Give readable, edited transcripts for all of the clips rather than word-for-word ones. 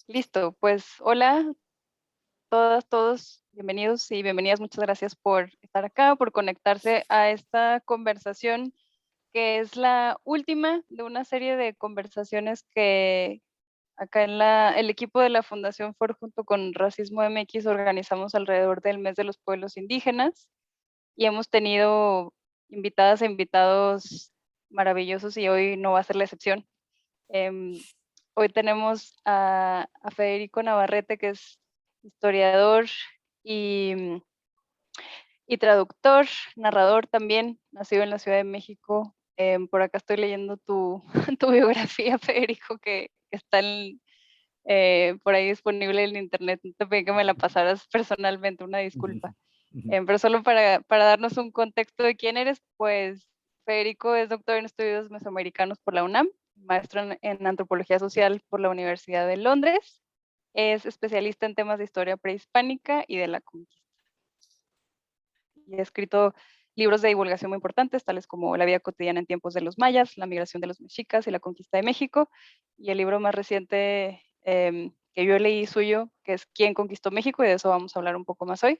Listo, pues hola todas, todos, bienvenidos y bienvenidas. Muchas gracias por estar acá, por conectarse a esta conversación que es la última de una serie de conversaciones que acá en el equipo de la Fundación Ford junto con Racismo MX organizamos alrededor del mes de los pueblos indígenas y hemos tenido invitadas e invitados maravillosos y hoy no va a ser la excepción. Em, Hoy tenemos a Federico Navarrete, que es historiador y, y traductor, narrador también, nacido en la Ciudad de México. Por acá estoy leyendo tu, tu biografía, Federico, que está por ahí disponible en internet. No te pedí que me la pasaras personalmente, una Ujú, disculpa. ujú. Pero solo para darnos un contexto de quién eres, pues Federico es doctor en estudios mesoamericanos por la UNAM, maestro en antropología social por la Universidad de Londres, es especialista en temas de historia prehispánica y de la conquista. Y ha escrito libros de divulgación muy importantes, tales como La vida cotidiana en tiempos de los mayas, La migración de los mexicas y la conquista de México. Y el libro más reciente que yo leí suyo, que es ¿Quién conquistó México? Y de eso vamos a hablar un poco más hoy.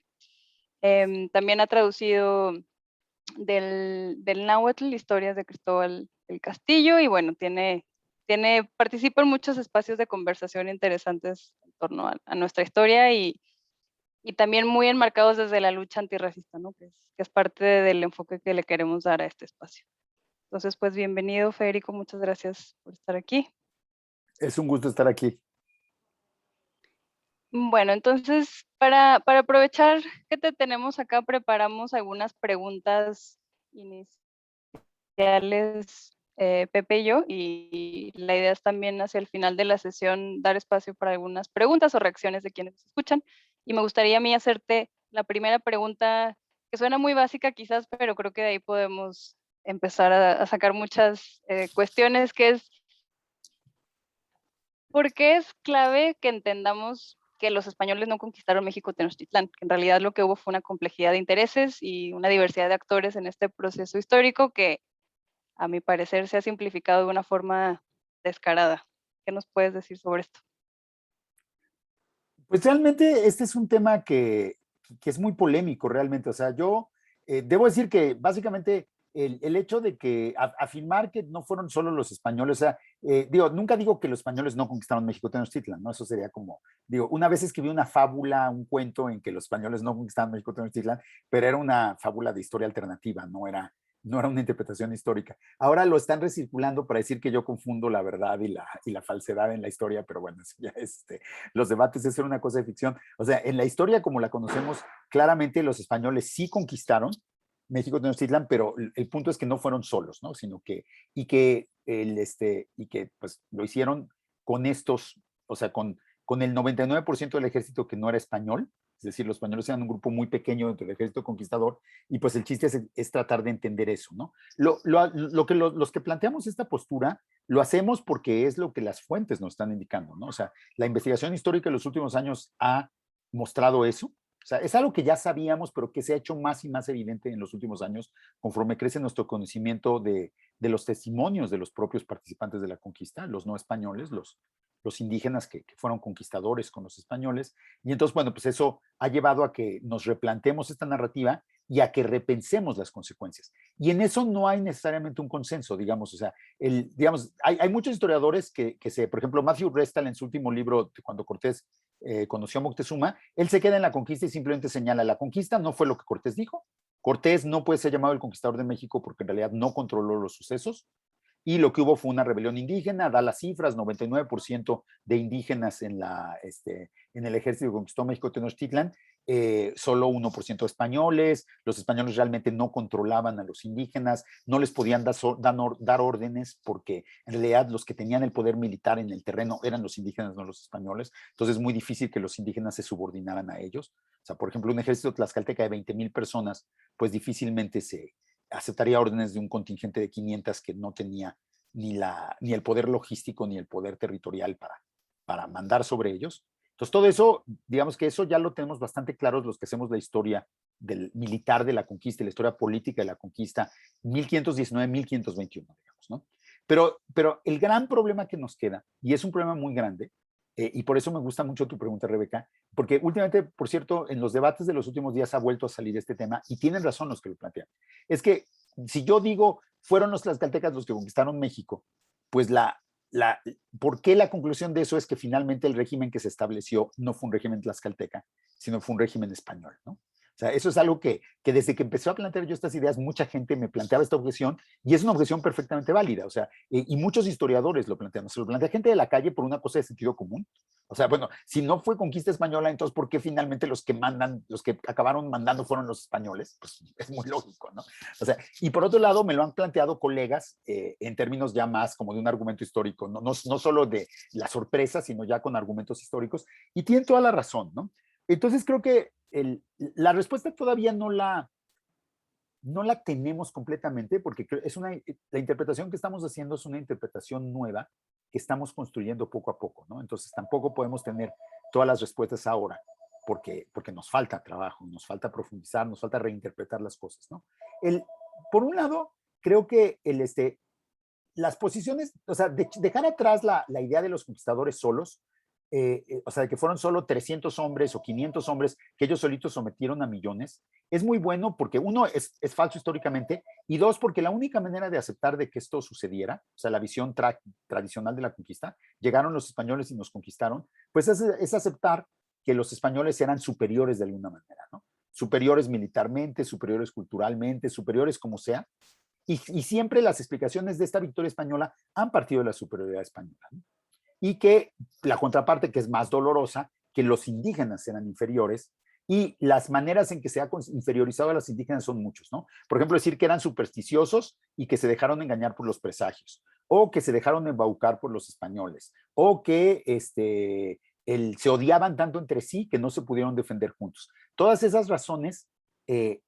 También ha traducido del náhuatl, historias de Cristóbal el Castillo, y bueno, participa en muchos espacios de conversación interesantes en torno a nuestra historia y también muy enmarcados desde la lucha antirracista, ¿no? Que es parte del enfoque que le queremos dar a este espacio. Entonces, pues bienvenido, Federico, muchas gracias por estar aquí. Es un gusto estar aquí. Bueno, entonces, para aprovechar que te tenemos acá, preparamos algunas preguntas iniciales, Pepe y yo, y la idea es también hacia el final de la sesión dar espacio para algunas preguntas o reacciones de quienes nos escuchan. Y me gustaría a mí hacerte la primera pregunta, que suena muy básica quizás, pero creo que de ahí podemos empezar a sacar muchas cuestiones, que es, ¿por qué es clave que entendamos que los españoles no conquistaron México Tenochtitlán? Que en realidad lo que hubo fue una complejidad de intereses y una diversidad de actores en este proceso histórico que a mi parecer se ha simplificado de una forma descarada. ¿Qué nos puedes decir sobre esto? Pues realmente este es un tema que es muy polémico realmente. O sea, yo debo decir que básicamente el hecho de que afirmar que no fueron solo los españoles, o sea, digo, nunca digo que los españoles no conquistaron México Tenochtitlan, ¿no? Eso sería como, digo, una vez escribí una fábula, un cuento en que los españoles no conquistaron México Tenochtitlan, pero era una fábula de historia alternativa, no era una interpretación histórica. Ahora lo están recirculando para decir que yo confundo la verdad y la falsedad en la historia, pero bueno, eso ya es los debates, eso era una cosa de ficción. O sea, en la historia como la conocemos, claramente los españoles sí conquistaron México Tenochtitlan, pero el punto es que no fueron solos, ¿no? Sino que, y que pues lo hicieron con estos, o sea, con el 99% del ejército que no era español, es decir, los españoles eran un grupo muy pequeño dentro del ejército conquistador, y pues el chiste es tratar de entender eso, ¿no? Los que planteamos esta postura lo hacemos porque es lo que las fuentes nos están indicando, ¿no? O sea, la investigación histórica de los últimos años ha mostrado eso. O sea, es algo que ya sabíamos, pero que se ha hecho más y más evidente en los últimos años conforme crece nuestro conocimiento de los testimonios de los propios participantes de la conquista, los no españoles, los indígenas que fueron conquistadores con los españoles. Y entonces, bueno, pues eso ha llevado a que nos replantemos esta narrativa y a que repensemos las consecuencias. Y en eso no hay necesariamente un consenso, digamos, o sea, digamos, hay muchos historiadores por ejemplo, Matthew Restal en su último libro, cuando Cortés conoció a Moctezuma, él se queda en la conquista y simplemente señala, la conquista no fue lo que Cortés dijo, Cortés no puede ser llamado el conquistador de México porque en realidad no controló los sucesos, y lo que hubo fue una rebelión indígena, da las cifras, 99% de indígenas en el ejército que conquistó México Tenochtitlan, solo 1% españoles, los españoles realmente no controlaban a los indígenas, no les podían dar órdenes porque en realidad los que tenían el poder militar en el terreno eran los indígenas, no los españoles, entonces es muy difícil que los indígenas se subordinaran a ellos. O sea, por ejemplo, un ejército tlaxcalteca de 20,000 personas, pues difícilmente se aceptaría órdenes de un contingente de 500 que no tenía ni el poder logístico ni el poder territorial para mandar sobre ellos. Entonces, todo eso, digamos que eso ya lo tenemos bastante claros los que hacemos la historia del militar de la conquista y la historia política de la conquista, 1519-1521, digamos, ¿no? Pero el gran problema que nos queda, y es un problema muy grande, y por eso me gusta mucho tu pregunta, Rebeca, porque últimamente, por cierto, en los debates de los últimos días ha vuelto a salir este tema y tienen razón los que lo plantean. Es que si yo digo, fueron los tlaxcaltecas los que conquistaron México, pues ¿por qué la conclusión de eso es que finalmente el régimen que se estableció no fue un régimen tlaxcalteca, sino fue un régimen español, ¿no? O sea, eso es algo que desde que empezó a plantear yo estas ideas, mucha gente me planteaba esta objeción y es una objeción perfectamente válida. O sea, y muchos historiadores lo plantean. Se lo plantea gente de la calle por una cosa de sentido común. O sea, bueno, si no fue conquista española, entonces ¿por qué finalmente los que mandan, los que acabaron mandando fueron los españoles? Pues es muy lógico, ¿no? O sea, y por otro lado me lo han planteado colegas en términos ya más como de un argumento histórico, no solo de la sorpresa, sino ya con argumentos históricos, y tienen toda la razón, ¿no? Entonces creo que la respuesta todavía no la tenemos completamente porque la interpretación que estamos haciendo es una interpretación nueva que estamos construyendo poco a poco, ¿no? Entonces tampoco podemos tener todas las respuestas ahora porque nos falta trabajo, nos falta profundizar, nos falta reinterpretar las cosas, ¿no? Por un lado, creo que las posiciones, o sea, dejar atrás la idea de los conquistadores solos, o sea, de que fueron solo 300 hombres o 500 hombres que ellos solitos sometieron a millones, es muy bueno porque uno, es falso históricamente, y dos, porque la única manera de aceptar de que esto sucediera, o sea, la visión tradicional de la conquista, llegaron los españoles y nos conquistaron, pues es aceptar que los españoles eran superiores de alguna manera, ¿no? Superiores militarmente, superiores culturalmente, superiores como sea, y siempre las explicaciones de esta victoria española han partido de la superioridad española, ¿no? Y que la contraparte, que es más dolorosa, que los indígenas eran inferiores, y las maneras en que se ha inferiorizado a los indígenas son muchos, ¿no? Por ejemplo, decir que eran supersticiosos y que se dejaron engañar por los presagios, o que se dejaron embaucar por los españoles, o que se odiaban tanto entre sí que no se pudieron defender juntos. Todas esas razones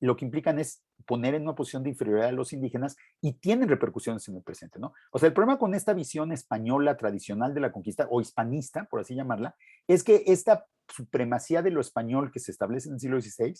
lo que implican es poner en una posición de inferioridad a los indígenas y tienen repercusiones en el presente, ¿no? O sea, el problema con esta visión española tradicional de la conquista, o hispanista, por así llamarla, es que esta supremacía de lo español que se establece en el siglo XVI,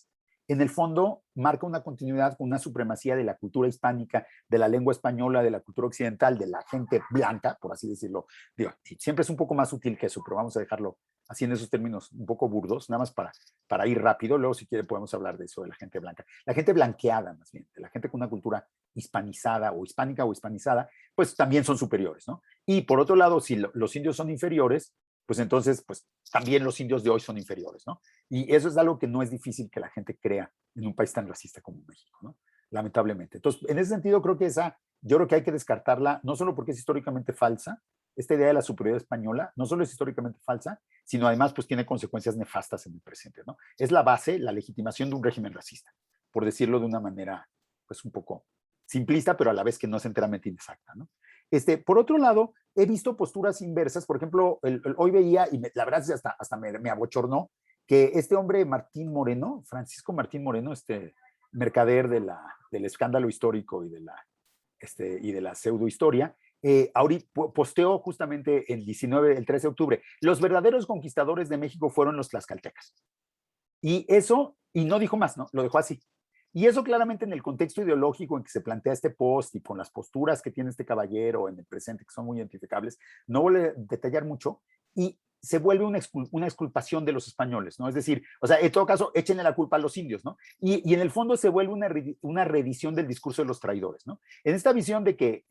en el fondo marca una continuidad con una supremacía de la cultura hispánica, de la lengua española, de la cultura occidental, de la gente blanca, por así decirlo. Digo, siempre es un poco más sutil que eso, pero vamos a dejarlo así en esos términos un poco burdos, nada más para ir rápido. Luego, si quiere, podemos hablar de eso, de la gente blanca. La gente blanqueada, más bien, de la gente con una cultura hispanizada o hispánica o hispanizada, pues también son superiores, ¿no? Y por otro lado, si los indios son inferiores, pues entonces, pues también los indios de hoy son inferiores, ¿no? Y eso es algo que no es difícil que la gente crea en un país tan racista como México, ¿no? Lamentablemente. Entonces, en ese sentido, yo creo que hay que descartarla, no solo porque es históricamente falsa, esta idea de la superioridad española no solo es históricamente falsa, sino además pues tiene consecuencias nefastas en el presente, ¿no? Es la base, la legitimación de un régimen racista, por decirlo de una manera pues un poco simplista, pero a la vez que no es enteramente inexacta, ¿no? Por otro lado, he visto posturas inversas, por ejemplo, hoy veía, y la verdad es que hasta me abochornó, que este hombre Martín Moreno, Francisco Martín Moreno, mercader del escándalo histórico y de la pseudohistoria, ahorita posteó justamente el 13 de octubre, los verdaderos conquistadores de México fueron los tlaxcaltecas. Y no dijo más, ¿no? Lo dejó así. Y eso claramente en el contexto ideológico en que se plantea este post y con las posturas que tiene este caballero en el presente, que son muy identificables, no voy a detallar mucho, y se vuelve una exculpación de los españoles, ¿no? Es decir, o sea, en todo caso, échenle la culpa a los indios, ¿no? Y en el fondo se vuelve una reedición del discurso de los traidores, ¿no? En esta visión de que,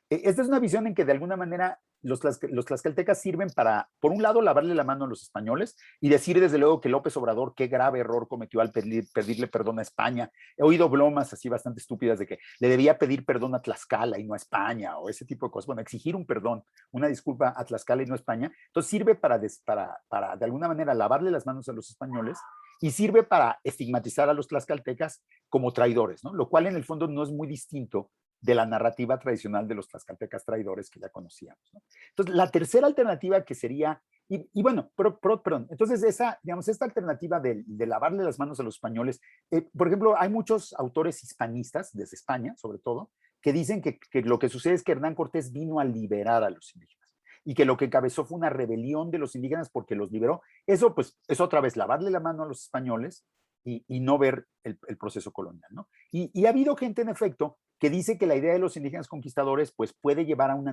esta es una visión en que de alguna manera los tlaxcaltecas sirven para, por un lado, lavarle la mano a los españoles y decir desde luego que López Obrador qué grave error cometió al pedirle perdón a España. He oído bromas así bastante estúpidas de que le debía pedir perdón a Tlaxcala y no a España, o ese tipo de cosas. Bueno, exigir un perdón, una disculpa a Tlaxcala y no a España. Entonces sirve para de alguna manera lavarle las manos a los españoles y sirve para estigmatizar a los tlaxcaltecas como traidores, ¿no? Lo cual en el fondo no es muy distinto de la narrativa tradicional de los tlaxcaltecas traidores que ya conocíamos, ¿no? Entonces, la tercera alternativa que sería, bueno, perdón, entonces esta alternativa de lavarle las manos a los españoles, por ejemplo, hay muchos autores hispanistas, desde España sobre todo, que dicen que lo que sucede es que Hernán Cortés vino a liberar a los indígenas y que lo que encabezó fue una rebelión de los indígenas porque los liberó. Eso pues es otra vez lavarle la mano a los españoles y no ver el proceso colonial, ¿no? Y ha habido gente, en efecto, que dice que la idea de los indígenas conquistadores pues puede llevar a una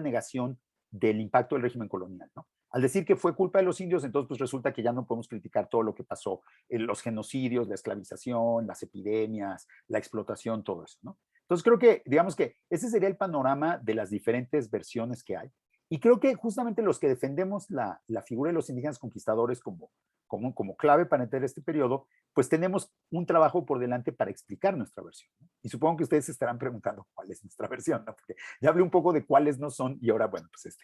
negación del impacto del régimen colonial, ¿no? Al decir que fue culpa de los indios, entonces pues resulta que ya no podemos criticar todo lo que pasó, los genocidios, la esclavización, las epidemias, la explotación, todo eso, ¿no? Entonces creo que, digamos que ese sería el panorama de las diferentes versiones que hay. Y creo que justamente los que defendemos la figura de los indígenas conquistadores como clave para entender este periodo, pues tenemos un trabajo por delante para explicar nuestra versión, ¿no? Y supongo que ustedes se estarán preguntando cuál es nuestra versión, ¿no? Porque ya hablé un poco de cuáles no son y ahora, bueno, pues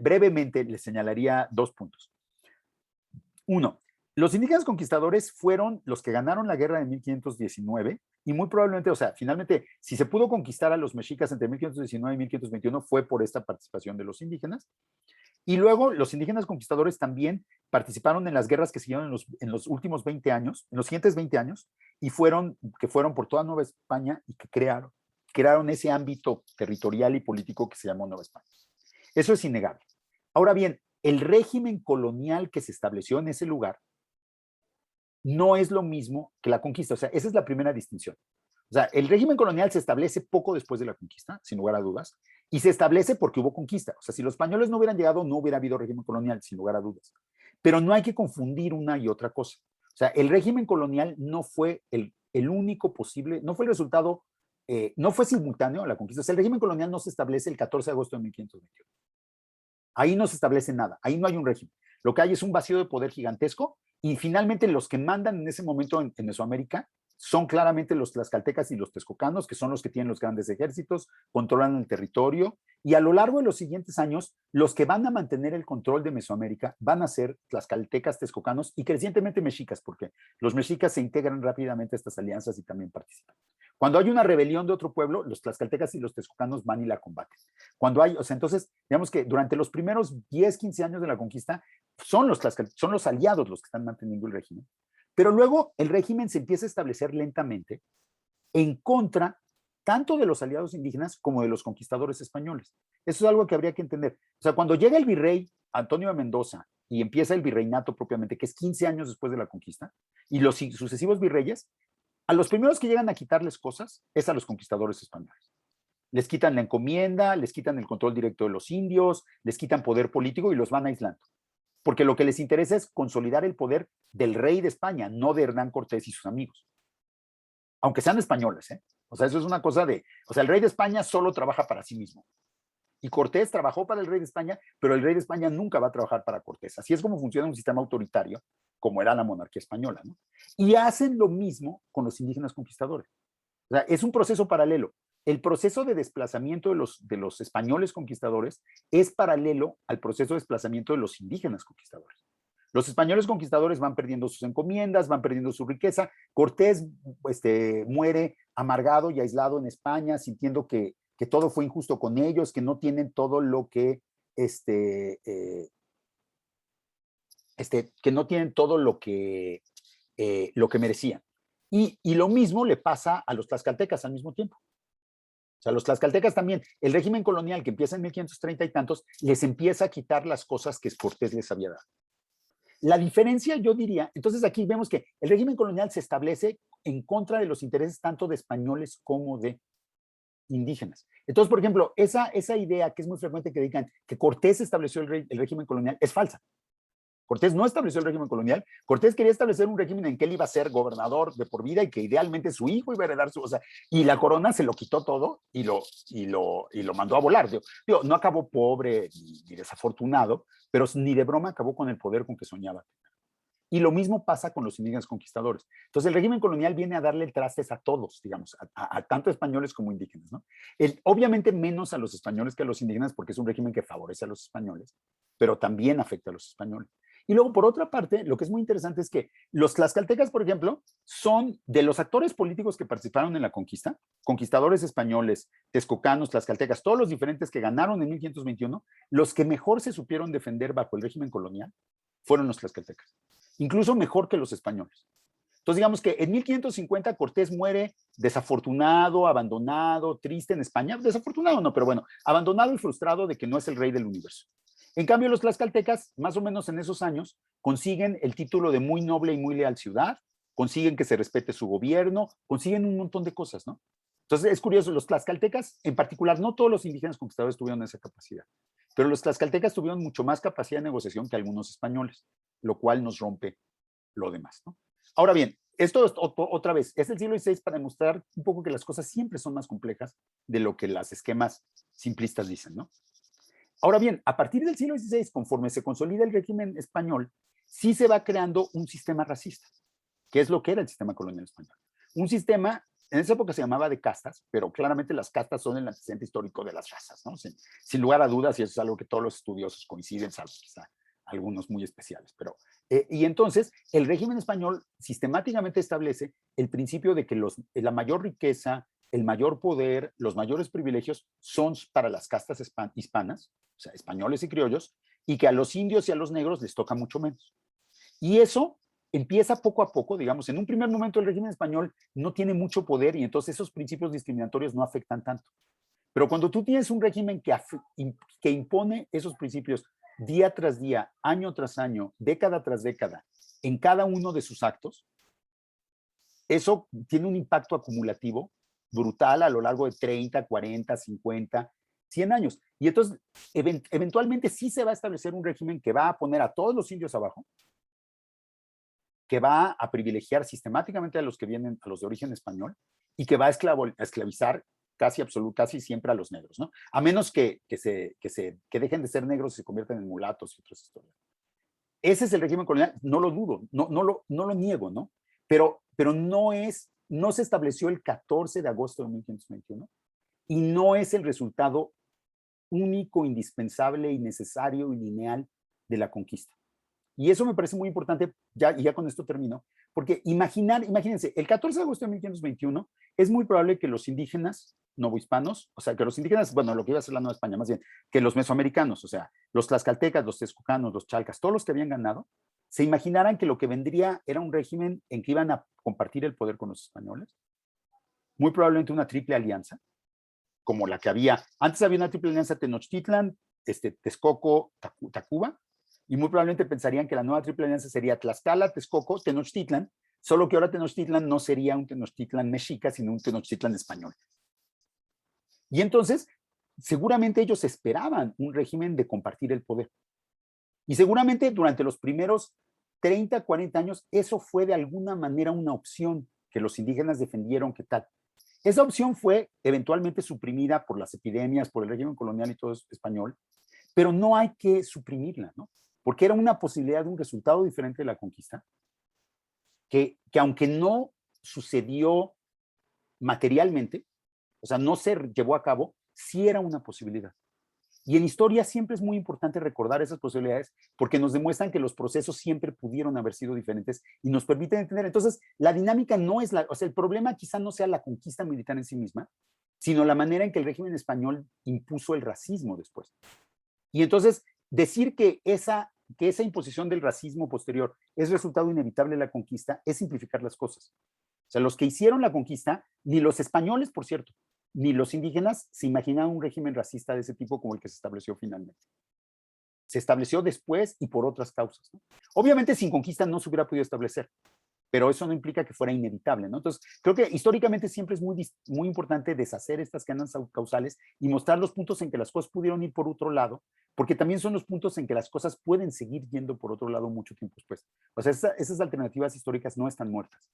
brevemente les señalaría 2 puntos. Uno, los indígenas conquistadores fueron los que ganaron la guerra de 1519 y muy probablemente, o sea, finalmente, si se pudo conquistar a los mexicas entre 1519 y 1521 fue por esta participación de los indígenas. Y luego los indígenas conquistadores también participaron en las guerras que siguieron en los últimos 20 años, en los siguientes 20 años, y fueron por toda Nueva España y que crearon ese ámbito territorial y político que se llamó Nueva España. Eso es innegable. Ahora bien, el régimen colonial que se estableció en ese lugar no es lo mismo que la conquista. O sea, esa es la primera distinción. O sea, el régimen colonial se establece poco después de la conquista, sin lugar a dudas, y se establece porque hubo conquista. O sea, si los españoles no hubieran llegado, no hubiera habido régimen colonial, sin lugar a dudas. Pero no hay que confundir una y otra cosa. O sea, el régimen colonial no fue el único posible, no fue el resultado, no fue simultáneo a la conquista. O sea, el régimen colonial no se establece el 14 de agosto de 1521. Ahí no se establece nada, ahí no hay un régimen. Lo que hay es un vacío de poder gigantesco y finalmente los que mandan en ese momento en Mesoamérica son claramente los tlaxcaltecas y los texcocanos, que son los que tienen los grandes ejércitos, controlan el territorio, y a lo largo de los siguientes años, los que van a mantener el control de Mesoamérica van a ser tlaxcaltecas, texcocanos y crecientemente mexicas, porque los mexicas se integran rápidamente a estas alianzas y también participan. Cuando hay una rebelión de otro pueblo, los tlaxcaltecas y los texcocanos van y la combaten. Cuando hay, o sea, entonces, digamos que durante los primeros 10, 15 años de la conquista, son los aliados los que están manteniendo el régimen. Pero luego el régimen se empieza a establecer lentamente en contra tanto de los aliados indígenas como de los conquistadores españoles. Eso es algo que habría que entender. O sea, cuando llega el virrey Antonio de Mendoza y empieza el virreinato propiamente, que es 15 años después de la conquista, y los sucesivos virreyes, a los primeros que llegan a quitarles cosas es a los conquistadores españoles. Les quitan la encomienda, les quitan el control directo de los indios, les quitan poder político y los van aislando. Porque lo que les interesa es consolidar el poder del rey de España, no de Hernán Cortés y sus amigos. Aunque sean españoles, ¿eh? O sea, eso es una cosa o sea, el rey de España solo trabaja para sí mismo. Y Cortés trabajó para el rey de España, pero el rey de España nunca va a trabajar para Cortés. Así es como funciona un sistema autoritario, como era la monarquía española, ¿no? Y hacen lo mismo con los indígenas conquistadores. O sea, es un proceso paralelo. El proceso de desplazamiento de los españoles conquistadores es paralelo al proceso de desplazamiento de los indígenas conquistadores. Los españoles conquistadores van perdiendo sus encomiendas, van perdiendo su riqueza. Cortés muere amargado y aislado en España, sintiendo que todo fue injusto con ellos, que no tienen todo lo que que no tienen todo lo que merecían. Y lo mismo le pasa a los tlaxcaltecas al mismo tiempo. O sea, los tlaxcaltecas también, el régimen colonial que empieza en 1530 y tantos, les empieza a quitar las cosas que Cortés les había dado. La diferencia, yo diría, entonces aquí vemos que el régimen colonial se establece en contra de los intereses tanto de españoles como de indígenas. Entonces, por ejemplo, esa idea que es muy frecuente que digan que Cortés estableció el régimen colonial es falsa. Cortés no estableció el régimen colonial. Cortés quería establecer un régimen en que él iba a ser gobernador de por vida y que idealmente su hijo iba a heredar o sea, y la corona se lo quitó todo y lo mandó a volar. Digo, no acabó pobre y desafortunado, pero ni de broma acabó con el poder con que soñaba. Y lo mismo pasa con los indígenas conquistadores. Entonces, el régimen colonial viene a darle el trastes a todos, digamos, a tanto españoles como indígenas, ¿no? Obviamente menos a los españoles que a los indígenas, porque es un régimen que favorece a los españoles, pero también afecta a los españoles. Y luego, por otra parte, lo que es muy interesante es que los tlaxcaltecas, por ejemplo, son de los actores políticos que participaron en la conquista, conquistadores españoles, texcocanos, tlaxcaltecas, todos los diferentes que ganaron en 1521, los que mejor se supieron defender bajo el régimen colonial fueron los tlaxcaltecas, incluso mejor que los españoles. Entonces, digamos que en 1550 Cortés muere desafortunado, abandonado, triste en España. Desafortunado no, pero bueno, abandonado y frustrado de que no es el rey del universo. En cambio, los tlaxcaltecas, más o menos en esos años, consiguen el título de muy noble y muy leal ciudad, consiguen que se respete su gobierno, consiguen un montón de cosas, ¿no? Entonces, es curioso, los tlaxcaltecas, en particular, no todos los indígenas conquistadores tuvieron esa capacidad. Pero los tlaxcaltecas tuvieron mucho más capacidad de negociación que algunos españoles, lo cual nos rompe lo demás, ¿no? Ahora bien, esto es otra vez, es el siglo XVI para demostrar un poco que las cosas siempre son más complejas de lo que los esquemas simplistas dicen, ¿no? Ahora bien, a partir del siglo XVI, conforme se consolida el régimen español, sí se va creando un sistema racista, que es lo que era el sistema colonial español. Un sistema, en esa época se llamaba de castas, pero claramente las castas son el antecedente histórico de las razas, ¿no? Sin lugar a dudas, y eso es algo que todos los estudiosos coinciden, salvo quizá algunos muy especiales. Pero, y entonces, el régimen español sistemáticamente establece el principio de que la mayor riqueza, el mayor poder, los mayores privilegios son para las castas hispanas, o sea, españoles y criollos, y que a los indios y a los negros les toca mucho menos. Y eso empieza poco a poco, digamos, en un primer momento el régimen español no tiene mucho poder y entonces esos principios discriminatorios no afectan tanto. Pero cuando tú tienes un régimen que impone esos principios día tras día, año tras año, década tras década, en cada uno de sus actos, eso tiene un impacto acumulativo brutal a lo largo de 30, 40, 50, 100 años. Y entonces, eventualmente sí se va a establecer un régimen que va a poner a todos los indios abajo, que va a privilegiar sistemáticamente a los que vienen, a los de origen español, y que va a esclavizar casi siempre a los negros, ¿no? A menos que dejen de ser negros y se conviertan en mulatos y otras historias. Ese es el régimen colonial, no lo dudo, no lo niego, ¿no? Pero no se estableció el 14 de agosto de 1521 y no es el resultado único, indispensable y necesario y lineal de la conquista. Y eso me parece muy importante, y ya con esto termino, porque imagínense, el 14 de agosto de 1521 es muy probable que los indígenas novohispanos, o sea, que los indígenas, bueno, lo que iba a ser la Nueva España, más bien, que los mesoamericanos, o sea, los tlaxcaltecas, los texcocanos, los chalcas, todos los que habían ganado, se imaginaran que lo que vendría era un régimen en que iban a compartir el poder con los españoles, muy probablemente una triple alianza, como la que había, antes había una triple alianza Tenochtitlan, Texcoco, Tacuba, y muy probablemente pensarían que la nueva triple alianza sería Tlaxcala, Texcoco, Tenochtitlan, solo que ahora Tenochtitlan no sería un Tenochtitlan mexica, sino un Tenochtitlan español. Y entonces, seguramente ellos esperaban un régimen de compartir el poder. Y seguramente durante los primeros 30, 40 años, eso fue de alguna manera una opción que los indígenas defendieron, ¿qué tal? Esa opción fue eventualmente suprimida por las epidemias, por el régimen colonial y todo español, pero no hay que suprimirla, ¿no? Porque era una posibilidad de un resultado diferente de la conquista, que aunque no sucedió materialmente, o sea, no se llevó a cabo, sí era una posibilidad. Y en historia siempre es muy importante recordar esas posibilidades porque nos demuestran que los procesos siempre pudieron haber sido diferentes y nos permiten entender. Entonces, la dinámica no es o sea, el problema quizá no sea la conquista militar en sí misma, sino la manera en que el régimen español impuso el racismo después. Y entonces, decir que esa imposición del racismo posterior es resultado inevitable de la conquista es simplificar las cosas. O sea, los que hicieron la conquista, ni los españoles, por cierto, ni los indígenas se imaginaban un régimen racista de ese tipo como el que se estableció finalmente. Se estableció después y por otras causas, ¿no? Obviamente sin conquista no se hubiera podido establecer, pero eso no implica que fuera inevitable, ¿no? Entonces, creo que históricamente siempre es muy importante deshacer estas cadenas causales y mostrar los puntos en que las cosas pudieron ir por otro lado, porque también son los puntos en que las cosas pueden seguir yendo por otro lado mucho tiempo después. O sea, esas alternativas históricas no están muertas,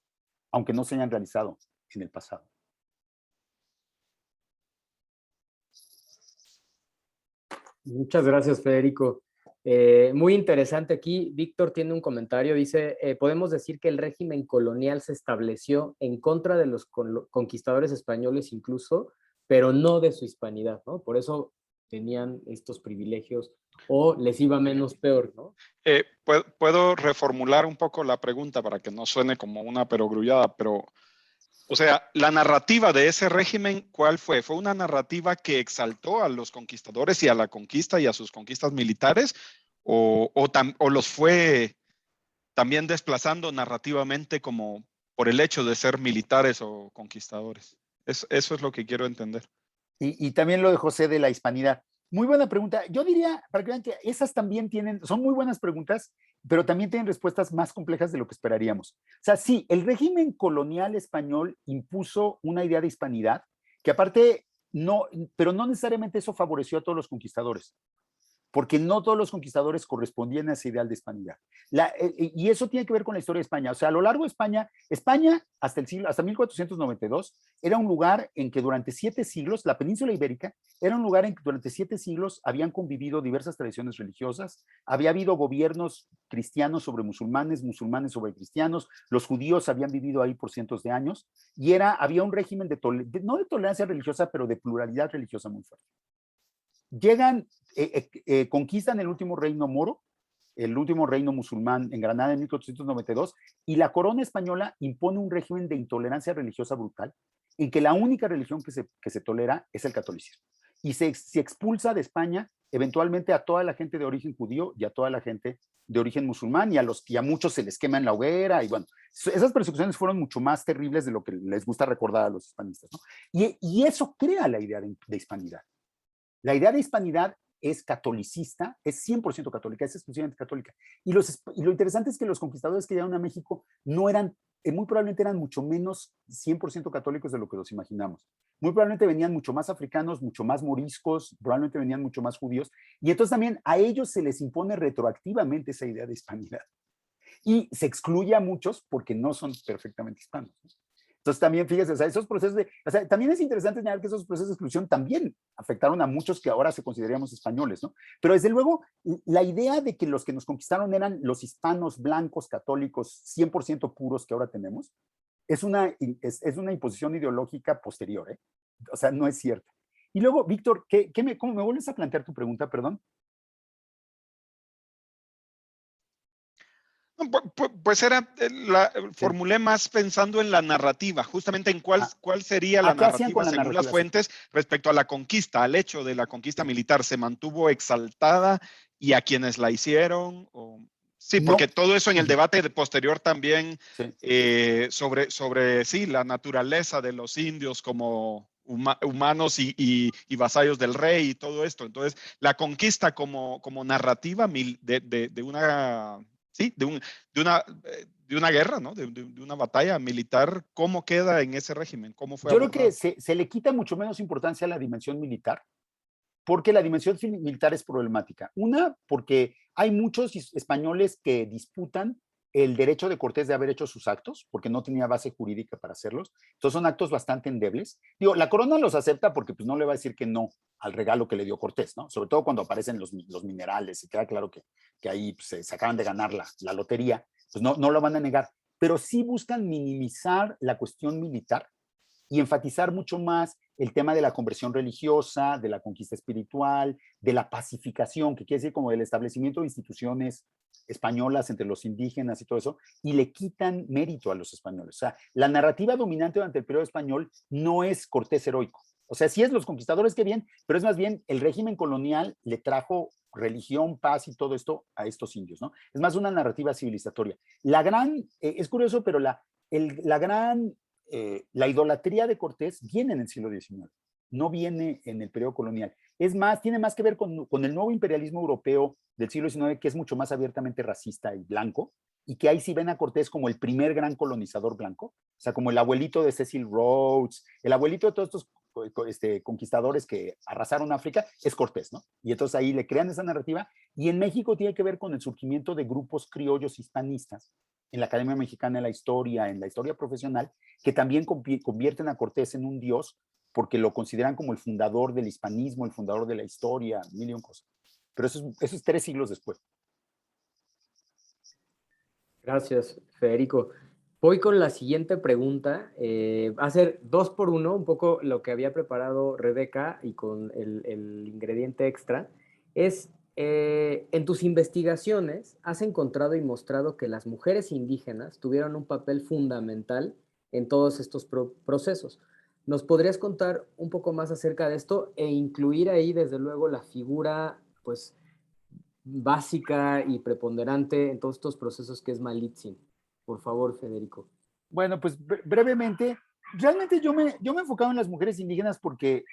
aunque no se hayan realizado en el pasado. Muchas gracias, Federico. Muy interesante aquí. Víctor tiene un comentario, dice, podemos decir que el régimen colonial se estableció en contra de los conquistadores españoles incluso, pero no de su hispanidad, ¿no? Por eso tenían estos privilegios o les iba menos peor, ¿no? Puedo reformular un poco la pregunta para que no suene como una perogrullada, pero o sea, la narrativa de ese régimen, ¿cuál fue? ¿Fue una narrativa que exaltó a los conquistadores y a la conquista y a sus conquistas militares? ¿O los fue también desplazando narrativamente como por el hecho de ser militares o conquistadores? Eso es lo que quiero entender. Y también lo de José de la hispanidad. Muy buena pregunta. Yo diría, para que vean que esas también son muy buenas preguntas, pero también tienen respuestas más complejas de lo que esperaríamos. O sea, sí, el régimen colonial español impuso una idea de hispanidad, que aparte pero no necesariamente eso favoreció a todos los conquistadores. porque no todos los conquistadores correspondían a ese ideal de hispanidad. Y eso tiene que ver con la historia de España. O sea, a lo largo de España, hasta 1492, era un lugar en que durante 7 siglos, la península ibérica, era un lugar en que durante 7 siglos habían convivido diversas tradiciones religiosas, había habido gobiernos cristianos sobre musulmanes, musulmanes sobre cristianos, los judíos habían vivido ahí por cientos de años, y había un régimen no de tolerancia religiosa, pero de pluralidad religiosa muy fuerte. Llegan, conquistan el último reino moro, el último reino musulmán en Granada en 1492, y la corona española impone un régimen de intolerancia religiosa brutal, en que la única religión que se tolera es el catolicismo. Y se expulsa de España eventualmente a toda la gente de origen judío y a toda la gente de origen musulmán, y a muchos se les quema en la hoguera, y bueno, esas persecuciones fueron mucho más terribles de lo que les gusta recordar a los hispanistas, ¿no? Y eso crea la idea de hispanidad. La idea de hispanidad es catolicista, es 100% católica, es exclusivamente católica. Y lo interesante es que los conquistadores que llegaron a México no eran, muy probablemente eran mucho menos 100% católicos de lo que los imaginamos. Muy probablemente venían mucho más africanos, mucho más moriscos, probablemente venían mucho más judíos. Y entonces también a ellos se les impone retroactivamente esa idea de hispanidad. Y se excluye a muchos porque no son perfectamente hispanos, ¿no? Entonces también, fíjese, o sea, esos procesos también es interesante señalar que esos procesos de exclusión también afectaron a muchos que ahora se consideraríamos españoles, ¿no? Pero desde luego, la idea de que los que nos conquistaron eran los hispanos blancos, católicos, 100% puros que ahora tenemos, es una imposición ideológica posterior, ¿eh? O sea, no es cierta. Y luego, Víctor, ¿cómo me vuelves a plantear tu pregunta, perdón? Pues formulé más pensando en la narrativa, justamente en cuál sería la ¿qué hacían narrativa con la según las narrativa? fuentes respecto a la conquista, al hecho de la conquista militar. ¿Se mantuvo exaltada y a quienes la hicieron? Sí, porque No. todo eso en el debate posterior también Sí. sobre sí, la naturaleza de los indios como humanos y vasallos del rey y todo esto. Entonces, la conquista como narrativa de una... Sí, de una guerra, ¿no? De una batalla militar, ¿cómo queda en ese régimen? ¿Cómo fue Yo creo que abordado? se le quita mucho menos importancia a la dimensión militar, porque la dimensión militar es problemática. Una, porque hay muchos españoles que disputan el derecho de Cortés de haber hecho sus actos, porque no tenía base jurídica para hacerlos. Entonces son actos bastante endebles. Digo, la corona los acepta porque pues, no le va a decir que no al regalo que le dio Cortés, ¿no? Sobre todo cuando aparecen los minerales y queda claro que ahí pues, se acaban de ganar la lotería, pues no lo van a negar. Pero sí buscan minimizar la cuestión militar y enfatizar mucho más el tema de la conversión religiosa, de la conquista espiritual, de la pacificación, que quiere decir como el establecimiento de instituciones españolas entre los indígenas y todo eso, y le quitan mérito a los españoles. O sea, la narrativa dominante durante el periodo español no es Cortés heroico. O sea, sí es los conquistadores que bien, pero es más bien el régimen colonial le trajo religión, paz y todo esto a estos indios, ¿no? Es más una narrativa civilizatoria. Es curioso, pero la idolatría de Cortés viene en el siglo XIX, no viene en el periodo colonial. Es más, tiene más que ver con el nuevo imperialismo europeo del siglo XIX, que es mucho más abiertamente racista y blanco, y que ahí sí ven a Cortés como el primer gran colonizador blanco, o sea, como el abuelito de Cecil Rhodes, el abuelito de todos estos conquistadores que arrasaron África, es Cortés, ¿no? Y entonces ahí le crean esa narrativa, y en México tiene que ver con el surgimiento de grupos criollos hispanistas, en la Academia Mexicana de la Historia, en la historia profesional, que también convierten a Cortés en un dios porque lo consideran como el fundador del hispanismo, el fundador de la historia, mil y un cosas. Pero eso es 3 siglos después. Gracias, Federico. Voy con la siguiente pregunta. Va a ser 2 por 1, un poco lo que había preparado Rebeca y con el ingrediente extra. En tus investigaciones has encontrado y mostrado que las mujeres indígenas tuvieron un papel fundamental en todos estos procesos. ¿Nos podrías contar un poco más acerca de esto e incluir ahí, desde luego, la figura, pues, básica y preponderante en todos estos procesos que es Malitzin? Por favor, Federico. Bueno, pues brevemente, realmente yo me he enfocado en las mujeres indígenas porque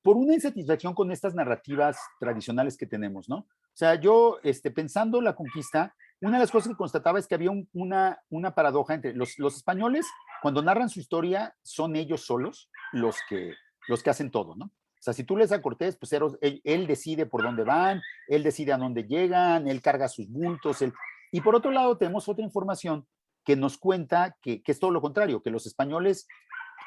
por una insatisfacción con estas narrativas tradicionales que tenemos, ¿no? O sea, yo pensando la conquista, una de las cosas que constataba es que había una paradoja entre los españoles, cuando narran su historia, son ellos solos los que hacen todo, ¿no? O sea, si tú lees a Cortés, pues él decide por dónde van, él decide a dónde llegan, él carga sus bultos. Y por otro lado, tenemos otra información que nos cuenta que es todo lo contrario, que los españoles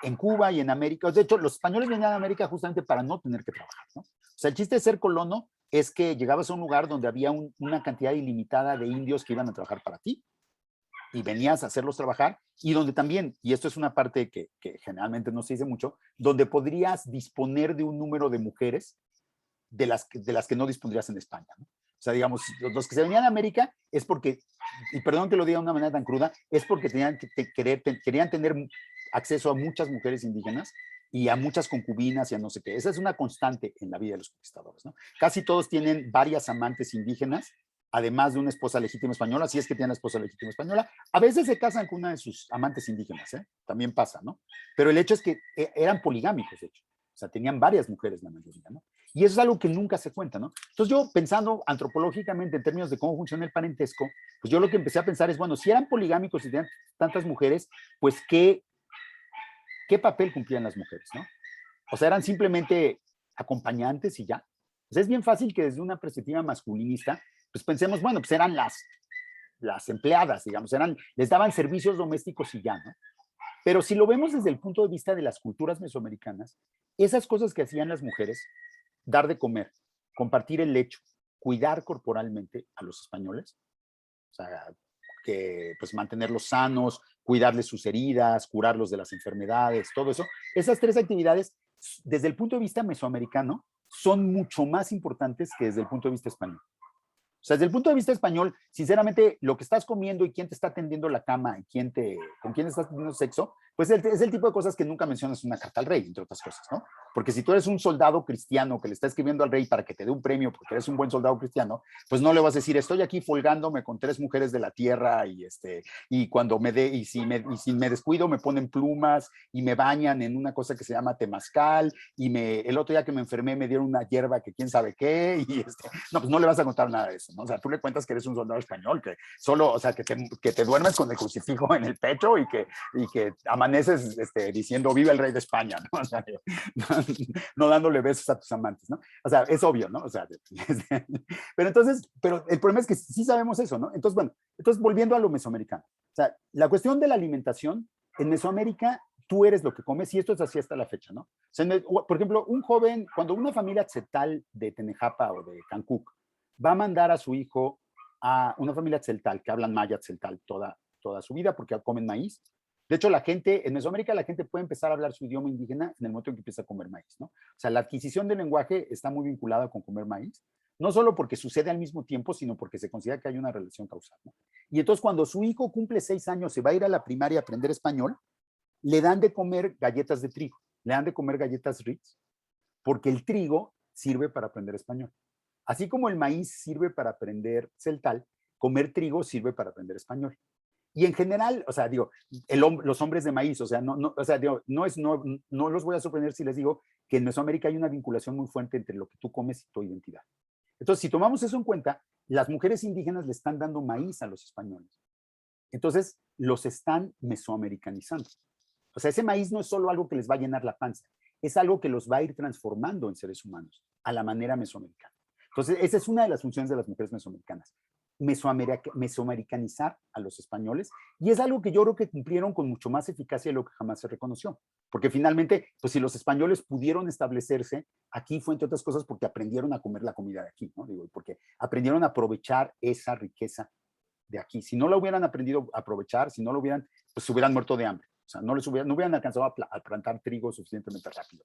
en Cuba y en América, de hecho, los españoles venían a América justamente para no tener que trabajar, ¿no? O sea, el chiste de ser colono es que llegabas a un lugar donde había una cantidad ilimitada de indios que iban a trabajar para ti y venías a hacerlos trabajar y donde también, y esto es una parte que generalmente no se dice mucho, donde podrías disponer de un número de mujeres de las que no dispondrías en España, ¿no? O sea, digamos, los que se venían a América es porque, y perdón que lo diga de una manera tan cruda, es porque querían tener acceso a muchas mujeres indígenas y a muchas concubinas y a no sé qué. Esa es una constante en la vida de los conquistadores, ¿no? Casi todos tienen varias amantes indígenas, además de una esposa legítima española, si es que tienen esposa legítima española. A veces se casan con una de sus amantes indígenas, ¿eh? También pasa, ¿no? Pero el hecho es que eran poligámicos, de hecho. O sea, tenían varias mujeres la mayoría, ¿no? Y eso es algo que nunca se cuenta, ¿no? Entonces yo, pensando antropológicamente en términos de cómo funciona el parentesco, pues yo lo que empecé a pensar es, bueno, si eran poligámicos y tenían tantas mujeres, pues ¿qué papel cumplían las mujeres, ¿no? O sea, eran simplemente acompañantes y ya. Pues es bien fácil que desde una perspectiva masculinista, pues pensemos, bueno, pues eran las empleadas, digamos, les daban servicios domésticos y ya, ¿no? Pero si lo vemos desde el punto de vista de las culturas mesoamericanas, esas cosas que hacían las mujeres, dar de comer, compartir el lecho, cuidar corporalmente a los españoles, o sea, que pues mantenerlos sanos, cuidarles sus heridas, curarlos de las enfermedades, todo eso. Esas tres actividades, desde el punto de vista mesoamericano, son mucho más importantes que desde el punto de vista español. O sea, desde el punto de vista español, sinceramente, lo que estás comiendo y quién te está tendiendo la cama y con quién estás teniendo sexo, pues es el tipo de cosas que nunca mencionas en una carta al rey, entre otras cosas, ¿no? Porque si tú eres un soldado cristiano que le está escribiendo al rey para que te dé un premio porque eres un buen soldado cristiano, pues no le vas a decir, estoy aquí folgándome con 3 mujeres de la tierra y cuando si me descuido me ponen plumas y me bañan en una cosa que se llama temazcal el otro día que me enfermé me dieron una hierba que quién sabe qué no, pues no le vas a contar nada de eso, ¿no? O sea, tú le cuentas que eres un soldado español, que solo, o sea, que te duermes con el crucifijo en el pecho y que amaneces diciendo viva el rey de España, ¿no? O sea, no dándole besos a tus amantes, ¿no? O sea, es obvio, ¿no? O sea, pero el problema es que sí sabemos eso, ¿no? Entonces, bueno, volviendo a lo mesoamericano. O sea, la cuestión de la alimentación, en Mesoamérica, tú eres lo que comes y esto es así hasta la fecha, ¿no? O sea, por ejemplo, un joven, cuando una familia tzeltal de Tenejapa o de Cancún va a mandar a su hijo a una familia tzeltal, que hablan maya tzeltal toda su vida porque comen maíz. De hecho, en Mesoamérica la gente puede empezar a hablar su idioma indígena en el momento en que empieza a comer maíz, ¿no? O sea, la adquisición del lenguaje está muy vinculada con comer maíz, no solo porque sucede al mismo tiempo, sino porque se considera que hay una relación causal, ¿no? Y entonces cuando su hijo cumple 6 años, se va a ir a la primaria a aprender español, le dan de comer galletas de trigo, le dan de comer galletas Ritz, porque el trigo sirve para aprender español. Así como el maíz sirve para aprender celtal, comer trigo sirve para aprender español. Y en general, o sea, digo, los hombres de maíz, o sea, no los voy a sorprender si les digo que en Mesoamérica hay una vinculación muy fuerte entre lo que tú comes y tu identidad. Entonces, si tomamos eso en cuenta, las mujeres indígenas le están dando maíz a los españoles. Entonces, los están mesoamericanizando. O sea, ese maíz no es solo algo que les va a llenar la panza, es algo que los va a ir transformando en seres humanos a la manera mesoamericana. Entonces, esa es una de las funciones de las mujeres mesoamericanas, mesoamericanizar a los españoles, y es algo que yo creo que cumplieron con mucho más eficacia de lo que jamás se reconoció, porque finalmente, pues si los españoles pudieron establecerse, aquí fue entre otras cosas porque aprendieron a comer la comida de aquí, ¿no? Digo, porque aprendieron a aprovechar esa riqueza de aquí. Si no la hubieran aprendido a aprovechar, si no lo hubieran, pues se hubieran muerto de hambre. O sea, no hubieran alcanzado a plantar trigo suficientemente rápido.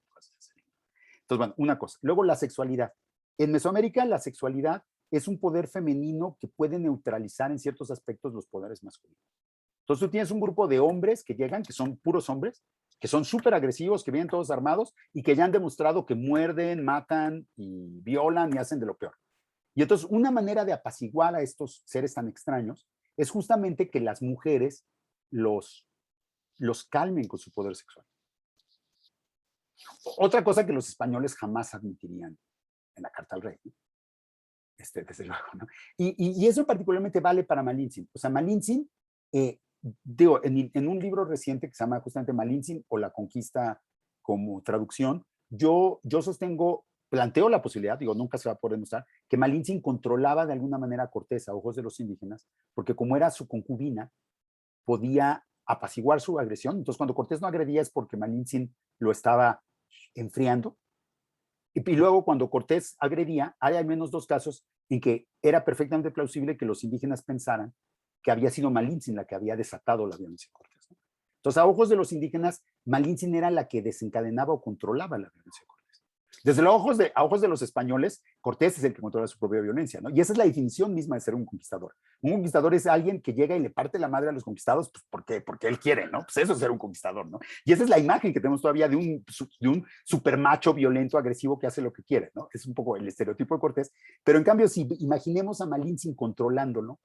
Entonces, bueno, una cosa. Luego, la sexualidad. En Mesoamérica, la sexualidad es un poder femenino que puede neutralizar en ciertos aspectos los poderes masculinos. Entonces, tú tienes un grupo de hombres que llegan, que son puros hombres, que son súper agresivos, que vienen todos armados y que ya han demostrado que muerden, matan y violan y hacen de lo peor. Y entonces, una manera de apaciguar a estos seres tan extraños es justamente que las mujeres los calmen con su poder sexual. Otra cosa que los españoles jamás admitirían en la Carta al Rey, ¿no? Desde luego, ¿no? Y eso particularmente vale para Malintzin. O sea, Malintzin, digo, en un libro reciente que se llama justamente Malintzin o La Conquista como traducción, yo sostengo, planteo la posibilidad, digo, nunca se va a poder demostrar, que Malintzin controlaba de alguna manera a Cortés a ojos de los indígenas, porque como era su concubina, podía apaciguar su agresión. Entonces, cuando Cortés no agredía es porque Malintzin lo estaba enfriando. Y luego, cuando Cortés agredía, hay al menos 2 casos en que era perfectamente plausible que los indígenas pensaran que había sido Malintzin la que había desatado la violencia de Cortés, ¿no? Entonces, a ojos de los indígenas, Malintzin era la que desencadenaba o controlaba la violencia de Cortés. Desde los a ojos de los españoles, Cortés es el que controla su propia violencia, ¿no? Y esa es la definición misma de ser un conquistador. Un conquistador es alguien que llega y le parte la madre a los conquistados, pues, porque él quiere, ¿no? Pues eso es ser un conquistador, ¿no? Y esa es la imagen que tenemos todavía de un supermacho violento, agresivo, que hace lo que quiere, ¿no? Es un poco el estereotipo de Cortés. Pero en cambio, si imaginemos a Malintzin controlándolo,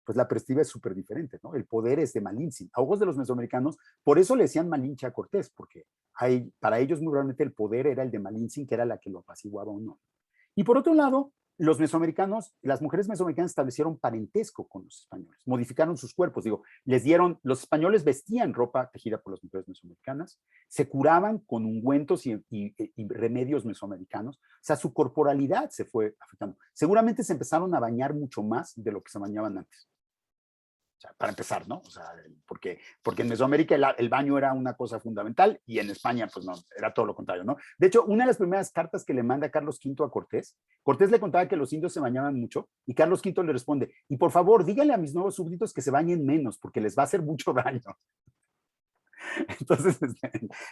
pues la perspectiva es súper diferente, ¿no? El poder es de Malintzin. A ojos de los mesoamericanos, por eso le decían Malinche a Cortés, porque para ellos muy realmente el poder era el de Malintzin, que era la que lo apaciguaba o no. Y por otro lado, los mesoamericanos, las mujeres mesoamericanas establecieron parentesco con los españoles, modificaron sus cuerpos, digo, los españoles vestían ropa tejida por las mujeres mesoamericanas, se curaban con ungüentos y remedios mesoamericanos, o sea, su corporalidad se fue afectando. Seguramente se empezaron a bañar mucho más de lo que se bañaban antes. O sea, para empezar, ¿no? O sea, porque en Mesoamérica el baño era una cosa fundamental y en España, pues no, era todo lo contrario, ¿no? De hecho, una de las primeras cartas que le manda Carlos V a Cortés le contaba que los indios se bañaban mucho y Carlos V le responde, y por favor, díganle a mis nuevos súbditos que se bañen menos porque les va a hacer mucho daño. Entonces,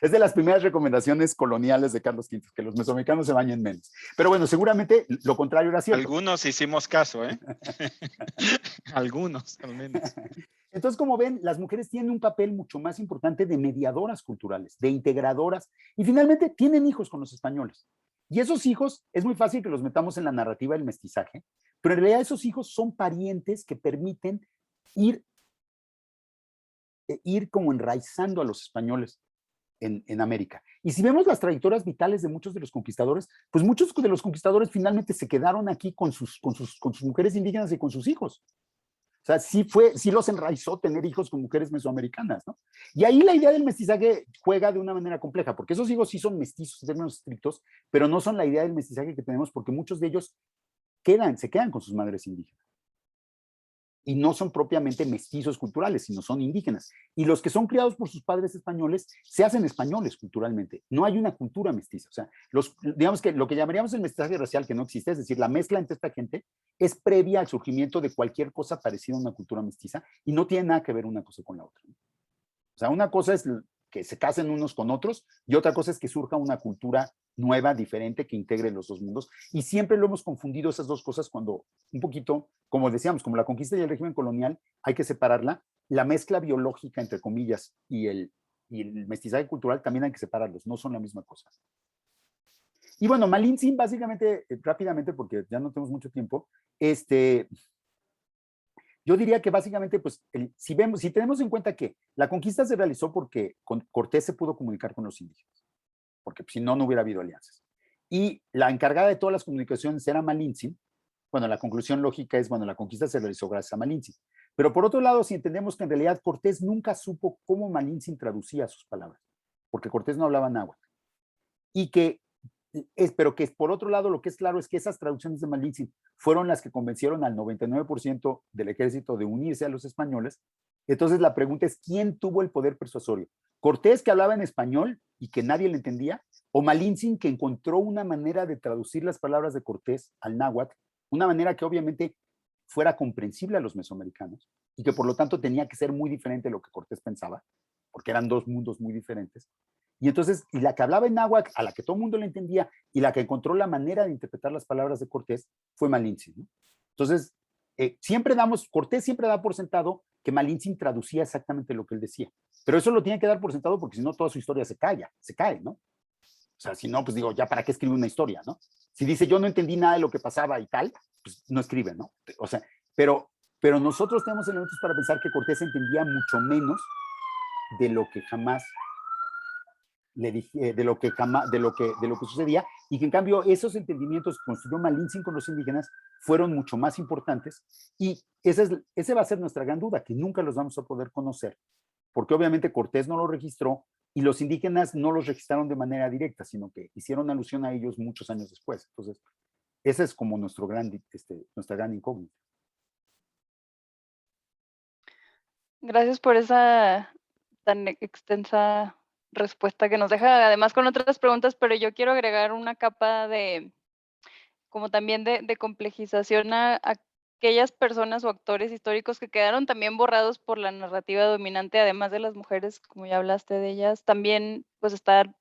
es de las primeras recomendaciones coloniales de Carlos V, que los mesoamericanos se bañen menos. Pero bueno, seguramente lo contrario era cierto. Algunos hicimos caso, ¿eh? Algunos, al menos. Entonces, como ven, las mujeres tienen un papel mucho más importante de mediadoras culturales, de integradoras, y finalmente tienen hijos con los españoles. Y esos hijos, es muy fácil que los metamos en la narrativa del mestizaje, pero en realidad esos hijos son parientes que permiten ir como enraizando a los españoles en América. Y si vemos las trayectorias vitales de muchos de los conquistadores, pues muchos de los conquistadores finalmente se quedaron aquí con sus mujeres indígenas y con sus hijos. O sea, sí los enraizó tener hijos con mujeres mesoamericanas, ¿no? Y ahí la idea del mestizaje juega de una manera compleja, porque esos hijos sí son mestizos en términos estrictos, pero no son la idea del mestizaje que tenemos, porque muchos de ellos se quedan con sus madres indígenas. Y no son propiamente mestizos culturales, sino son indígenas. Y los que son criados por sus padres españoles se hacen españoles culturalmente. No hay una cultura mestiza. O sea, digamos que lo que llamaríamos el mestizaje racial, que no existe, es decir, la mezcla entre esta gente es previa al surgimiento de cualquier cosa parecida a una cultura mestiza y no tiene nada que ver una cosa con la otra. O sea, una cosa es que se casen unos con otros y otra cosa es que surja una cultura nueva, diferente, que integre los dos mundos. Y siempre lo hemos confundido esas dos cosas cuando, un poquito, como decíamos, como la conquista y el régimen colonial, hay que separarla. La mezcla biológica, entre comillas, y el mestizaje cultural también hay que separarlos, no son la misma cosa. Y bueno, Malintzin, básicamente, rápidamente, porque ya no tenemos mucho tiempo, yo diría que básicamente, pues, si tenemos en cuenta que la conquista se realizó porque Cortés se pudo comunicar con los indígenas, porque si no, no hubiera habido alianzas. Y la encargada de todas las comunicaciones era Malintzin. Bueno, la conclusión lógica es, bueno, la conquista se realizó gracias a Malintzin. Pero por otro lado, si entendemos que en realidad Cortés nunca supo cómo Malintzin traducía sus palabras, porque Cortés no hablaba náhuatl. Pero que por otro lado lo que es claro es que esas traducciones de Malintzin fueron las que convencieron al 99% del ejército de unirse a los españoles. Entonces la pregunta es, ¿quién tuvo el poder persuasorio? ¿Cortés, que hablaba en español y que nadie le entendía? ¿O Malintzin, que encontró una manera de traducir las palabras de Cortés al náhuatl, una manera que obviamente fuera comprensible a los mesoamericanos y que por lo tanto tenía que ser muy diferente de lo que Cortés pensaba, porque eran dos mundos muy diferentes? Y entonces, y la que hablaba en náhuatl, a la que todo el mundo le entendía, y la que encontró la manera de interpretar las palabras de Cortés, fue Malintzin, ¿no? Entonces, Cortés siempre da por sentado que Malintzin traducía exactamente lo que él decía. Pero eso lo tiene que dar por sentado porque si no, toda su historia se cae, ¿no? O sea, si no, pues digo, ya para qué escribe una historia, ¿no? Si dice, yo no entendí nada de lo que pasaba y tal, pues no escribe, ¿no? O sea, pero nosotros tenemos elementos para pensar que Cortés entendía mucho menos de lo que jamás le dije, de lo que sucedía, y que en cambio esos entendimientos que construyó Malintzin con los indígenas fueron mucho más importantes, y esa va a ser nuestra gran duda, que nunca los vamos a poder conocer, porque obviamente Cortés no lo registró, y los indígenas no los registraron de manera directa, sino que hicieron alusión a ellos muchos años después. Entonces, esa es como nuestra gran incógnita. Gracias por esa tan extensa respuesta que nos deja, además con otras preguntas, pero yo quiero agregar una capa de, como también de complejización a aquellas personas o actores históricos que quedaron también borrados por la narrativa dominante, además de las mujeres, como ya hablaste de ellas, también pues está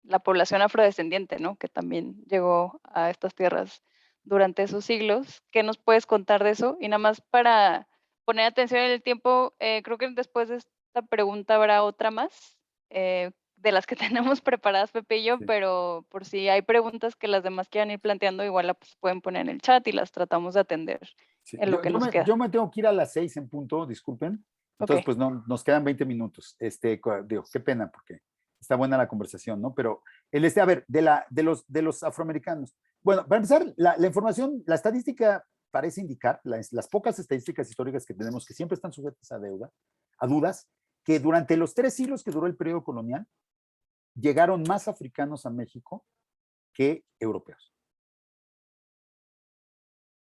la población afrodescendiente, ¿no? Que también llegó a estas tierras durante esos siglos. ¿Qué nos puedes contar de eso? Y nada más para poner atención en el tiempo, creo que después de esta pregunta habrá otra más. De las que tenemos preparadas Pepe y yo, Sí. pero por si hay preguntas que las demás quieran ir planteando, igual las pueden poner en el chat y las tratamos de atender Sí. en lo que nos queda. Yo me tengo que ir a las 6 en punto, disculpen. Entonces, Ok. pues no, nos quedan 20 minutos. Digo, qué pena, porque está buena la conversación, ¿no? Pero a ver, de los afroamericanos. Bueno, para empezar, la información, la estadística parece indicar, las pocas estadísticas históricas que tenemos, que siempre están sujetas a dudas, que durante los 3 siglos que duró el periodo colonial, llegaron más africanos a México que europeos.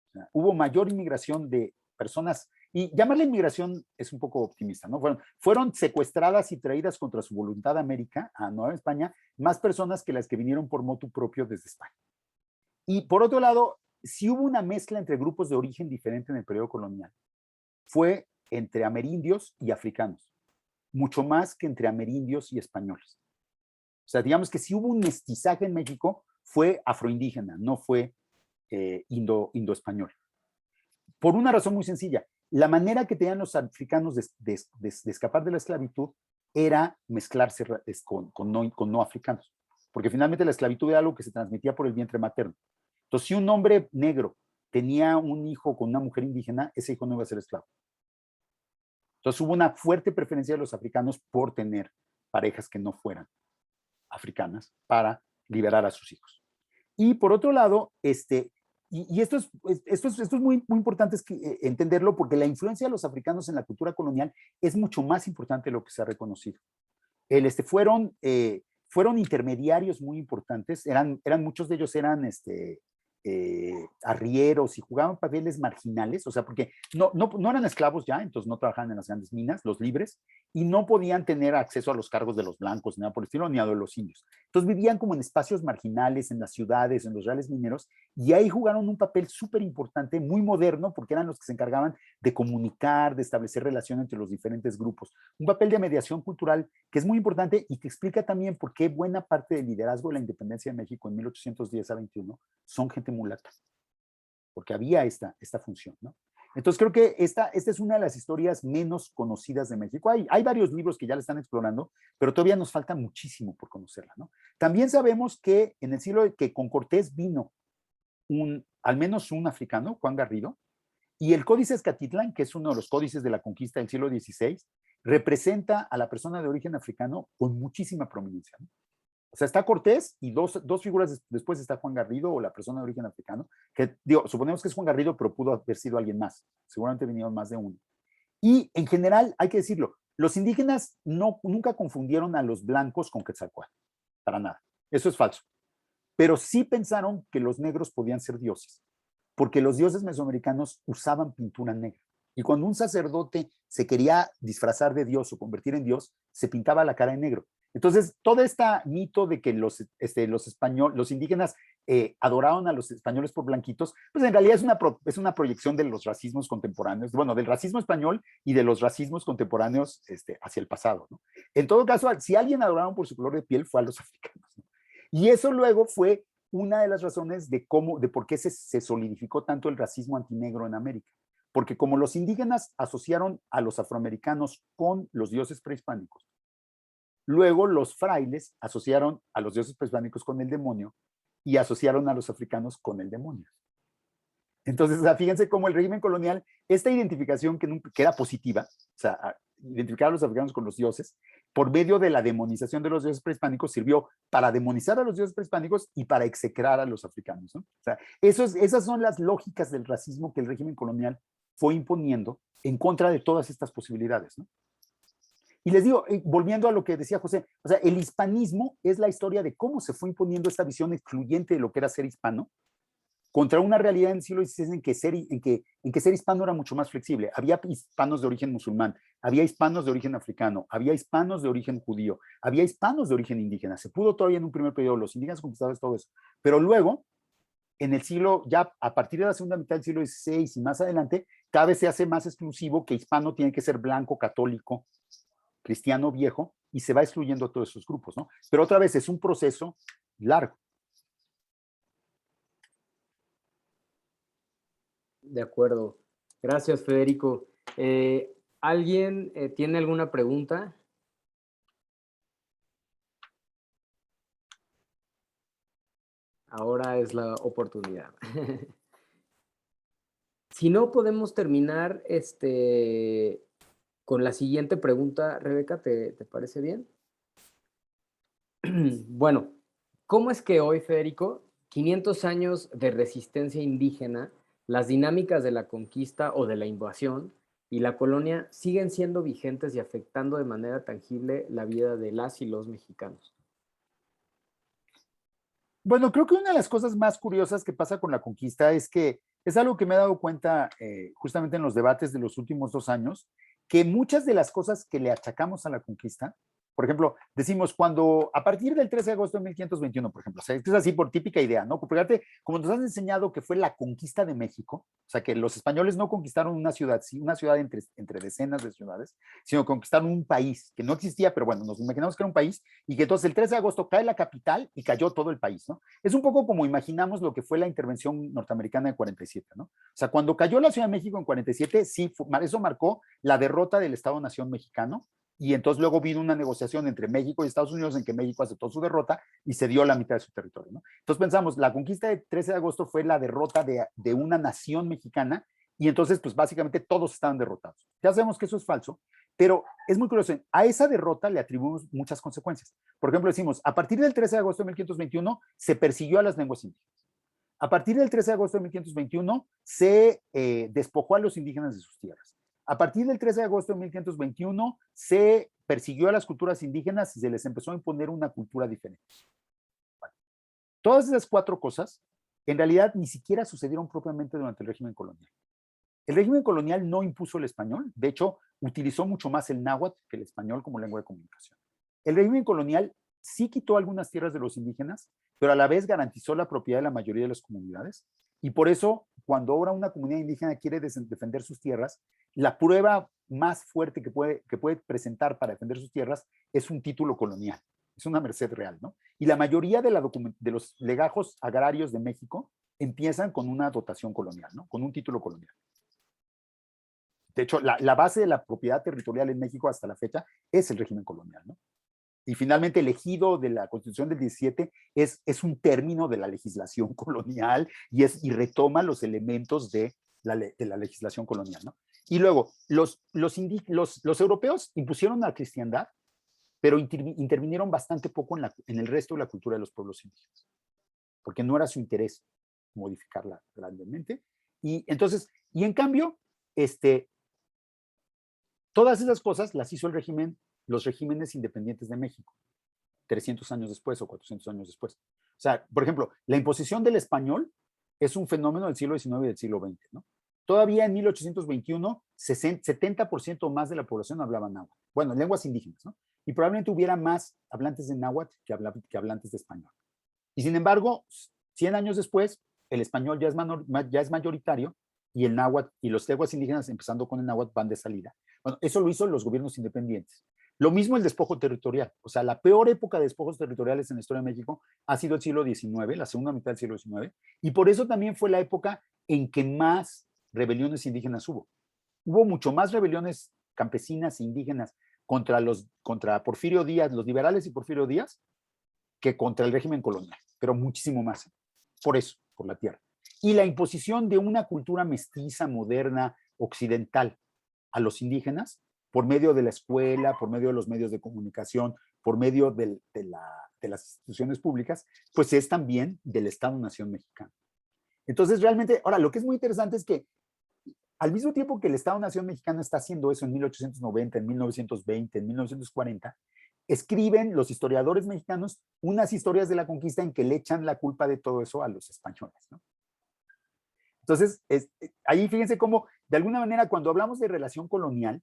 O sea, hubo mayor inmigración de personas, y llamarle inmigración es un poco optimista, ¿no? Fueron secuestradas y traídas contra su voluntad a América, a Nueva España, más personas que las que vinieron por motu propio desde España. Y por otro lado, si hubo una mezcla entre grupos de origen diferente en el periodo colonial, fue entre amerindios y africanos, mucho más que entre amerindios y españoles. O sea, digamos que si hubo un mestizaje en México, fue afroindígena, no fue indo-español. Por una razón muy sencilla. La manera que tenían los africanos de escapar de la esclavitud era mezclarse con no africanos. Porque finalmente la esclavitud era algo que se transmitía por el vientre materno. Entonces, si un hombre negro tenía un hijo con una mujer indígena, ese hijo no iba a ser esclavo. Entonces, hubo una fuerte preferencia de los africanos por tener parejas que no fueran africanas para liberar a sus hijos. Y por otro lado, y esto es muy, muy importante entenderlo, porque la influencia de los africanos en la cultura colonial es mucho más importante de lo que se ha reconocido. Fueron intermediarios muy importantes, muchos de ellos eran arrieros y jugaban papeles marginales, o sea, porque no eran esclavos ya, entonces no trabajaban en las grandes minas, los libres, y no podían tener acceso a los cargos de los blancos, ni nada por el estilo, ni a los indios. Entonces vivían como en espacios marginales, en las ciudades, en los reales mineros, y ahí jugaron un papel súper importante, muy moderno, porque eran los que se encargaban de comunicar, de establecer relación entre los diferentes grupos. Un papel de mediación cultural que es muy importante y que explica también por qué buena parte del liderazgo de la independencia de México en 1810 a 21 son gente mulata, porque había esta función, ¿no? Entonces creo que esta es una de las historias menos conocidas de México. Hay varios libros que ya la están explorando, pero todavía nos falta muchísimo por conocerla, ¿no? También sabemos que en el siglo que con Cortés vino al menos un africano, Juan Garrido, y el Códice Escatitlán, que es uno de los códices de la conquista del siglo XVI, representa a la persona de origen africano con muchísima prominencia, ¿no? O sea, está Cortés y dos figuras después está Juan Garrido o la persona de origen africano, que digo, suponemos que es Juan Garrido, pero pudo haber sido alguien más. Seguramente vinieron más de uno. Y en general, hay que decirlo, los indígenas nunca confundieron a los blancos con Quetzalcóatl, para nada. Eso es falso. Pero sí pensaron que los negros podían ser dioses, porque los dioses mesoamericanos usaban pintura negra. Y cuando un sacerdote se quería disfrazar de Dios o convertir en Dios, se pintaba la cara en negro. Entonces, todo este mito de que los indígenas adoraban a los españoles por blanquitos, pues en realidad es una proyección de los racismos contemporáneos, bueno, del racismo español y de los racismos contemporáneos hacia el pasado, ¿no? En todo caso, si alguien adoraron por su color de piel, fue a los africanos, ¿no? Y eso luego fue una de las razones de por qué se solidificó tanto el racismo antinegro en América. Porque como los indígenas asociaron a los afroamericanos con los dioses prehispánicos, luego los frailes asociaron a los dioses prehispánicos con el demonio y asociaron a los africanos con el demonio. Entonces, o sea, fíjense cómo el régimen colonial, esta identificación que era positiva, o sea, identificar a los africanos con los dioses, por medio de la demonización de los dioses prehispánicos, sirvió para demonizar a los dioses prehispánicos y para execrar a los africanos, ¿no? O sea, esas son las lógicas del racismo que el régimen colonial fue imponiendo en contra de todas estas posibilidades, ¿no? Y les digo, volviendo a lo que decía José, o sea, el hispanismo es la historia de cómo se fue imponiendo esta visión excluyente de lo que era ser hispano contra una realidad en el siglo XVI en que ser hispano era mucho más flexible. Había hispanos de origen musulmán, había hispanos de origen africano, había hispanos de origen judío, había hispanos de origen indígena. Se pudo todavía en un primer periodo, los indígenas conquistadores, todo eso. Pero luego, en el siglo, ya a partir de la segunda mitad del siglo XVI y más adelante, cada vez se hace más exclusivo que hispano tiene que ser blanco, católico, cristiano viejo, y se va excluyendo a todos esos grupos, ¿no? Pero otra vez es un proceso largo. De acuerdo. Gracias, Federico. ¿Alguien tiene alguna pregunta? Ahora es la oportunidad. Si no, podemos terminar con la siguiente pregunta. Rebeca, ¿te parece bien? Bueno, ¿cómo es que hoy, Federico, 500 años de resistencia indígena, las dinámicas de la conquista o de la invasión y la colonia siguen siendo vigentes y afectando de manera tangible la vida de las y los mexicanos? Bueno, creo que una de las cosas más curiosas que pasa con la conquista es que es algo que me he dado cuenta justamente en los debates de los últimos 2 años, que muchas de las cosas que le achacamos a la conquista, por ejemplo, decimos cuando a partir del 13 de agosto de 1521, por ejemplo, o sea, esto es así por típica idea, ¿no? Porque fíjate, como nos has enseñado que fue la conquista de México, o sea, que los españoles no conquistaron una ciudad, sí, una ciudad entre decenas de ciudades, sino conquistaron un país que no existía, pero bueno, nos imaginamos que era un país y que entonces el 13 de agosto cae la capital y cayó todo el país, ¿no? Es un poco como imaginamos lo que fue la intervención norteamericana en 47, ¿no? O sea, cuando cayó la Ciudad de México en 47, sí, eso marcó la derrota del Estado-Nación mexicano, y entonces luego vino una negociación entre México y Estados Unidos en que México aceptó su derrota y se dio la mitad de su territorio, ¿no? Entonces pensamos, la conquista del 13 de agosto fue la derrota de una nación mexicana y entonces pues básicamente todos estaban derrotados. Ya sabemos que eso es falso, pero es muy curioso, a esa derrota le atribuimos muchas consecuencias. Por ejemplo, decimos, a partir del 13 de agosto de 1521 se persiguió a las lenguas indígenas. A partir del 13 de agosto de 1521 se despojó a los indígenas de sus tierras. A partir del 13 de agosto de 1521 se persiguió a las culturas indígenas y se les empezó a imponer una cultura diferente. Bueno, todas esas 4 cosas en realidad ni siquiera sucedieron propiamente durante el régimen colonial. El régimen colonial no impuso el español, de hecho utilizó mucho más el náhuatl que el español como lengua de comunicación. El régimen colonial sí quitó algunas tierras de los indígenas, pero a la vez garantizó la propiedad de la mayoría de las comunidades. Y por eso, cuando ahora una comunidad indígena quiere defender sus tierras, la prueba más fuerte que puede presentar para defender sus tierras es un título colonial, es una merced real, ¿no? Y la mayoría de los legajos agrarios de México empiezan con una dotación colonial, ¿no? Con un título colonial. De hecho, la base de la propiedad territorial en México hasta la fecha es el régimen colonial, ¿no? Y finalmente el ejido de la Constitución del 17 es un término de la legislación colonial y retoma los elementos de la legislación colonial, ¿no? Y luego, los europeos impusieron la cristiandad, pero intervinieron bastante poco en el resto de la cultura de los pueblos indígenas, porque no era su interés modificarla grandemente. Y entonces, y en cambio, todas esas cosas las hizo los regímenes independientes de México, 300 años después o 400 años después. O sea, por ejemplo, la imposición del español es un fenómeno del siglo XIX y del siglo XX, ¿no? Todavía en 1821, 70% más de la población hablaba náhuatl. Bueno, lenguas indígenas, ¿no? Y probablemente hubiera más hablantes de náhuatl que hablantes de español. Y sin embargo, 100 años después, el español ya es mayoritario y el náhuatl y los lenguas indígenas, empezando con el náhuatl, van de salida. Bueno, eso lo hizo los gobiernos independientes. Lo mismo el despojo territorial. O sea, la peor época de despojos territoriales en la historia de México ha sido el siglo XIX, la segunda mitad del siglo XIX, y por eso también fue la época en que más rebeliones indígenas hubo. Hubo mucho más rebeliones campesinas e indígenas contra Porfirio Díaz, los liberales y Porfirio Díaz, que contra el régimen colonial, pero muchísimo más. Por eso, por la tierra. Y la imposición de una cultura mestiza, moderna, occidental a los indígenas, por medio de la escuela, por medio de los medios de comunicación, por medio de las instituciones públicas, pues es también del Estado-Nación mexicano. Entonces, realmente, ahora, lo que es muy interesante es que al mismo tiempo que el Estado-Nación mexicano está haciendo eso en 1890, en 1920, en 1940, escriben los historiadores mexicanos unas historias de la conquista en que le echan la culpa de todo eso a los españoles, ¿no? Entonces, ahí fíjense cómo, de alguna manera, cuando hablamos de relación colonial,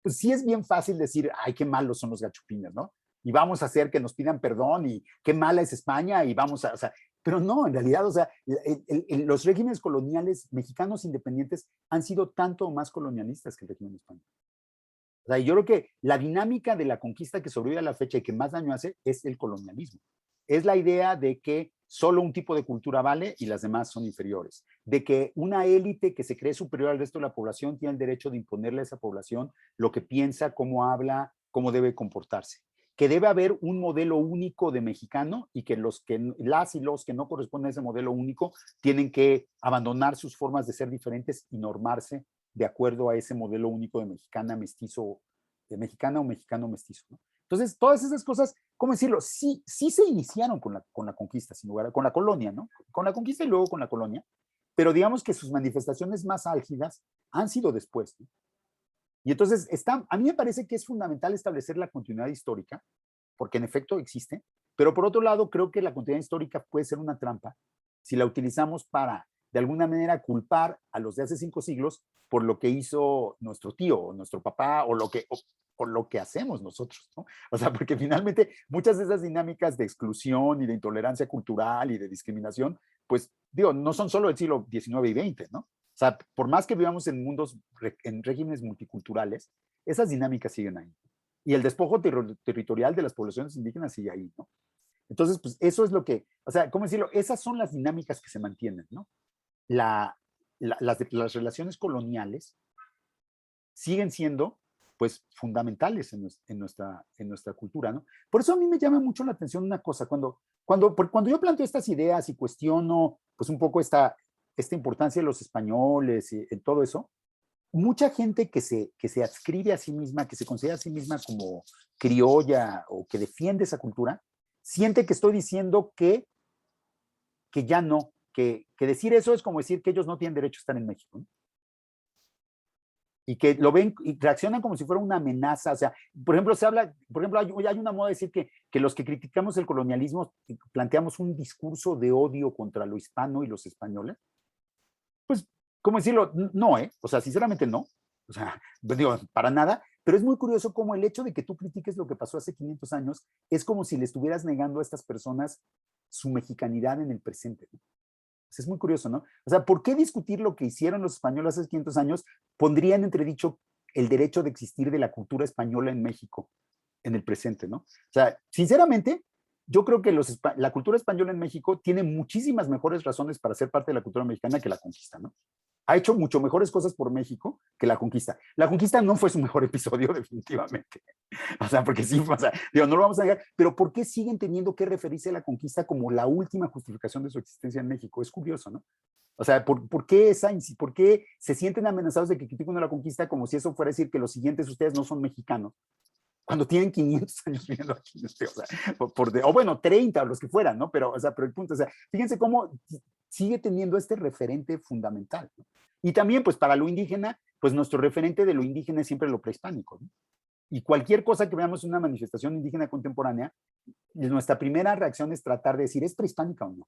pues sí es bien fácil decir, ay, qué malos son los gachupines, ¿no? Y vamos a hacer que nos pidan perdón y qué mala es España y vamos a, o sea, pero no, en realidad, o sea, los regímenes coloniales mexicanos independientes han sido tanto más colonialistas que el régimen español. O sea, yo creo que la dinámica de la conquista que sobrevive a la fecha y que más daño hace es el colonialismo. Es la idea de que solo un tipo de cultura vale y las demás son inferiores. De que una élite que se cree superior al resto de la población tiene el derecho de imponerle a esa población lo que piensa, cómo habla, cómo debe comportarse. Que debe haber un modelo único de mexicano y que las y los que no corresponden a ese modelo único tienen que abandonar sus formas de ser diferentes y normarse de acuerdo a ese modelo único de mexicana, mestizo, de mexicana o mexicano mestizo, ¿no? Entonces, todas esas cosas, ¿cómo decirlo? Sí se iniciaron con la conquista, sin lugar, con la colonia, ¿no? Con la conquista y luego con la colonia, pero digamos que sus manifestaciones más álgidas han sido después, ¿no? Y entonces, a mí me parece que es fundamental establecer la continuidad histórica, porque en efecto existe, pero por otro lado, creo que la continuidad histórica puede ser una trampa si la utilizamos para, de alguna manera, culpar a los de hace 5 siglos por lo que hizo nuestro tío o nuestro papá o lo que hacemos nosotros, ¿no? O sea, porque finalmente muchas de esas dinámicas de exclusión y de intolerancia cultural y de discriminación, pues, digo, no son solo del siglo XIX y XX, ¿no? O sea, por más que vivamos en mundos, en regímenes multiculturales, esas dinámicas siguen ahí. Y el despojo territorial de las poblaciones indígenas sigue ahí, ¿no? Entonces, pues eso es lo que, o sea, ¿cómo decirlo? Esas son las dinámicas que se mantienen, ¿no? Las relaciones coloniales siguen siendo, pues, fundamentales en nuestra cultura, ¿no? Por eso a mí me llama mucho la atención una cosa, cuando yo planteo estas ideas y cuestiono, pues, un poco esta importancia de los españoles y en todo eso, mucha gente que se adscribe a sí misma, que se considera a sí misma como criolla o que defiende esa cultura, siente que estoy diciendo que ya no, que decir eso es como decir que ellos no tienen derecho a estar en México, ¿no? Y que lo ven y reaccionan como si fuera una amenaza. O sea, por ejemplo, hay una moda de decir que los que criticamos el colonialismo planteamos un discurso de odio contra lo hispano y los españoles. Pues, ¿cómo decirlo? No, ¿eh? O sea, sinceramente no. O sea, digo, para nada. Pero es muy curioso cómo el hecho de que tú critiques lo que pasó hace 500 años es como si le estuvieras negando a estas personas su mexicanidad en el presente, ¿no? Es muy curioso, ¿no? O sea, ¿por qué discutir lo que hicieron los españoles hace 500 años pondría en entredicho el derecho de existir de la cultura española en México en el presente, ¿no? O sea, sinceramente, yo creo que la cultura española en México tiene muchísimas mejores razones para ser parte de la cultura mexicana que la conquista, ¿no? Ha hecho mucho mejores cosas por México que la conquista. La conquista no fue su mejor episodio, definitivamente. O sea, porque sí, o sea, digo, no lo vamos a negar, pero ¿por qué siguen teniendo que referirse a la conquista como la última justificación de su existencia en México? Es curioso, ¿no? O sea, ¿por qué se sienten amenazados de que critican la conquista como si eso fuera a decir que los siguientes ustedes no son mexicanos? Cuando tienen 500 años viviendo aquí, o sea, o bueno, 30 o los que fueran, ¿no? Pero, o sea, pero el punto, o sea, fíjense cómo sigue teniendo este referente fundamental, ¿no? Y también, pues, para lo indígena, pues nuestro referente de lo indígena es siempre lo prehispánico, ¿no? Y cualquier cosa que veamos en una manifestación indígena contemporánea, nuestra primera reacción es tratar de decir, ¿es prehispánica o no?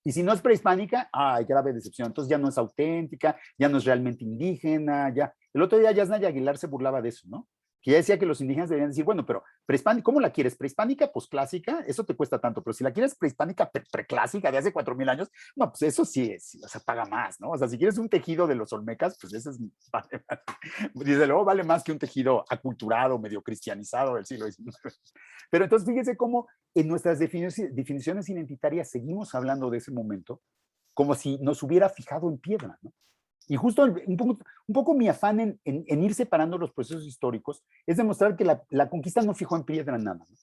Y si no es prehispánica, ¡ay, grave decepción! Entonces ya no es auténtica, ya no es realmente indígena, ya. El otro día Yasnaya Aguilar se burlaba de eso, ¿no? Que ya decía que los indígenas deberían decir, bueno, pero prehispánica, ¿cómo la quieres? ¿Prehispánica? Pues clásica, eso te cuesta tanto, pero si la quieres prehispánica, preclásica, de hace 4,000 años, no, pues eso sí, o sea, paga más, ¿no? O sea, si quieres un tejido de los olmecas, pues ese vale más. Desde luego vale más que un tejido aculturado, medio cristianizado del siglo XIX. Pero entonces fíjense cómo en nuestras definiciones identitarias seguimos hablando de ese momento como si nos hubiera fijado en piedra, ¿no? Y justo un poco mi afán en ir separando los procesos históricos es demostrar que la conquista no fijó en piedra nada, ¿no?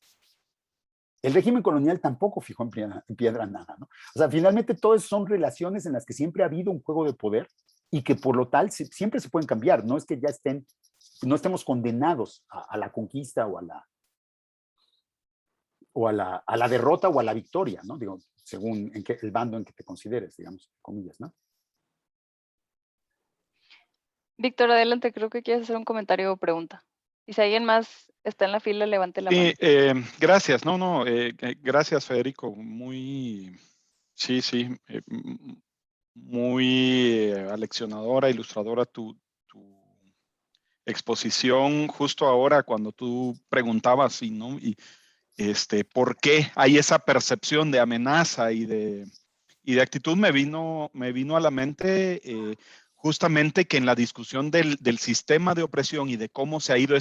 El régimen colonial tampoco fijó en piedra nada, ¿no? O sea, finalmente todas son relaciones en las que siempre ha habido un juego de poder y que por lo tal siempre se pueden cambiar, no es que ya no estemos condenados a la conquista o a la derrota o a la victoria, ¿no? Digo, según el bando en que te consideres, digamos, comillas, ¿no? Víctor, adelante, creo que quieres hacer un comentario o pregunta. Y si alguien más está en la fila, levante la mano. Gracias. Gracias, Federico. Sí, muy aleccionadora, ilustradora tu exposición justo ahora cuando tú preguntabas por qué hay esa percepción de amenaza y de actitud, me vino a la mente justamente que en la discusión del sistema de opresión y de cómo se ha ido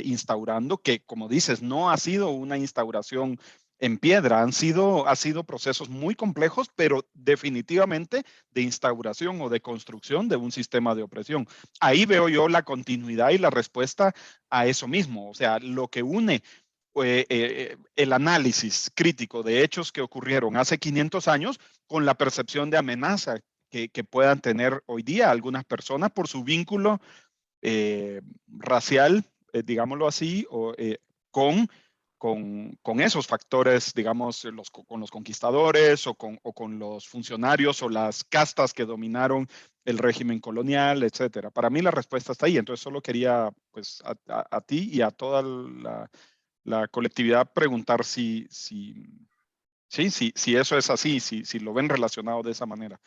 instaurando, que como dices, no ha sido una instauración en piedra, ha sido procesos muy complejos, pero definitivamente de instauración o de construcción de un sistema de opresión. Ahí veo yo la continuidad y la respuesta a eso mismo, o sea, lo que une el análisis crítico de hechos que ocurrieron hace 500 años con la percepción de amenaza que puedan tener hoy día algunas personas por su vínculo racial, digámoslo así, con esos factores, digamos, con los conquistadores o con los funcionarios o las castas que dominaron el régimen colonial, etcétera. Para mí la respuesta está ahí. Entonces solo quería, pues, a ti y a toda la colectividad preguntar si eso es así, si lo ven relacionado de esa manera.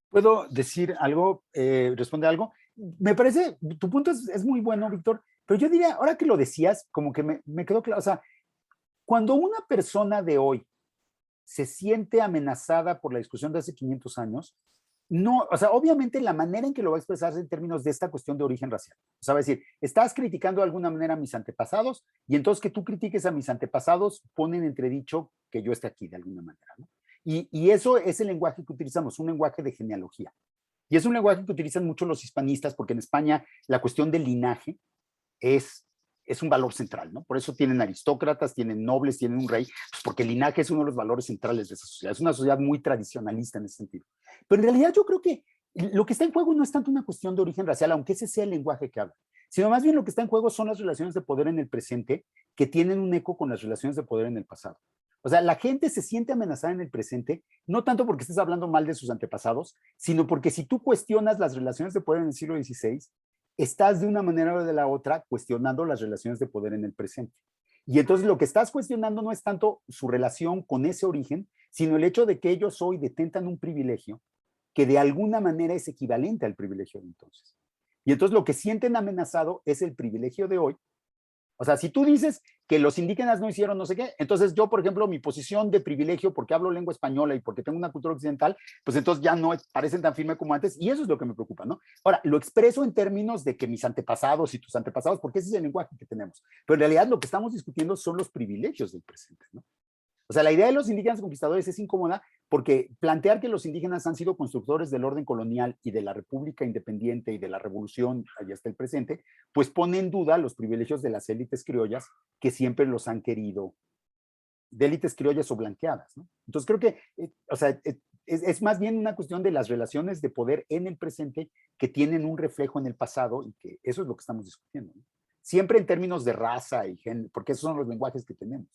¿Puedo decir algo, responder algo? Me parece, tu punto es muy bueno, Víctor, pero yo diría, ahora que lo decías, como que me quedó claro, o sea, cuando una persona de hoy se siente amenazada por la discusión de hace 500 años, no, o sea, obviamente la manera en que lo va a expresar es en términos de esta cuestión de origen racial. O sea, va a decir, estás criticando de alguna manera a mis antepasados y entonces que tú critiques a mis antepasados pone en entredicho que yo esté aquí de alguna manera, ¿no? Y eso es el lenguaje que utilizamos, un lenguaje de genealogía. Y es un lenguaje que utilizan mucho los hispanistas porque en España la cuestión del linaje es un valor central, ¿no? Por eso tienen aristócratas, tienen nobles, tienen un rey, pues porque el linaje es uno de los valores centrales de esa sociedad. Es una sociedad muy tradicionalista en ese sentido. Pero en realidad yo creo que lo que está en juego no es tanto una cuestión de origen racial, aunque ese sea el lenguaje que habla, sino más bien lo que está en juego son las relaciones de poder en el presente que tienen un eco con las relaciones de poder en el pasado. O sea, la gente se siente amenazada en el presente, no tanto porque estés hablando mal de sus antepasados, sino porque si tú cuestionas las relaciones de poder en el siglo XVI, estás de una manera o de la otra cuestionando las relaciones de poder en el presente. Y entonces lo que estás cuestionando no es tanto su relación con ese origen, sino el hecho de que ellos hoy detentan un privilegio que de alguna manera es equivalente al privilegio de entonces. Y entonces lo que sienten amenazado es el privilegio de hoy. O sea, si tú dices que los indígenas no hicieron no sé qué, entonces yo, por ejemplo, mi posición de privilegio, porque hablo lengua española y porque tengo una cultura occidental, pues entonces ya no parecen tan firme como antes, y eso es lo que me preocupa, ¿no? Ahora, lo expreso en términos de que mis antepasados y tus antepasados, porque ese es el lenguaje que tenemos, pero en realidad lo que estamos discutiendo son los privilegios del presente, ¿no? O sea, la idea de los indígenas conquistadores es incómoda porque plantear que los indígenas han sido constructores del orden colonial y de la república independiente y de la revolución allá hasta el presente, pues pone en duda los privilegios de las élites criollas que siempre los han querido, de élites criollas o blanqueadas, ¿no? Entonces creo que, o sea, es más bien una cuestión de las relaciones de poder en el presente que tienen un reflejo en el pasado y que eso es lo que estamos discutiendo, ¿no? Siempre en términos de raza y género, porque esos son los lenguajes que tenemos.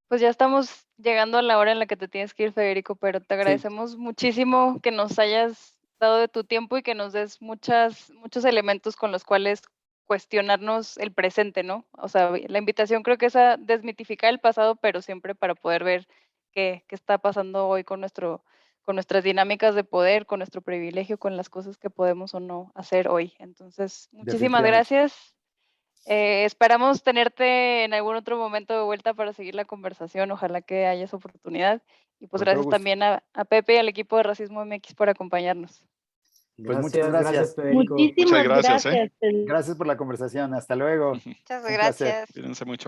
Pues ya estamos llegando a la hora en la que te tienes que ir, Federico, pero te agradecemos muchísimo que nos hayas dado de tu tiempo y que nos des muchos elementos con los cuales cuestionarnos el presente, ¿no? O sea, la invitación creo que es a desmitificar el pasado, pero siempre para poder ver qué está pasando hoy con nuestras dinámicas de poder, con nuestro privilegio, con las cosas que podemos o no hacer hoy. Entonces, muchísimas gracias. Esperamos tenerte en algún otro momento de vuelta para seguir la conversación. Ojalá que haya esa oportunidad. Y pues gracias también a Pepe y al equipo de Racismo MX por acompañarnos. Pues muchas gracias. Federico. Muchas gracias. Gracias por la conversación. Hasta luego. Muchas gracias. Cuídense mucho.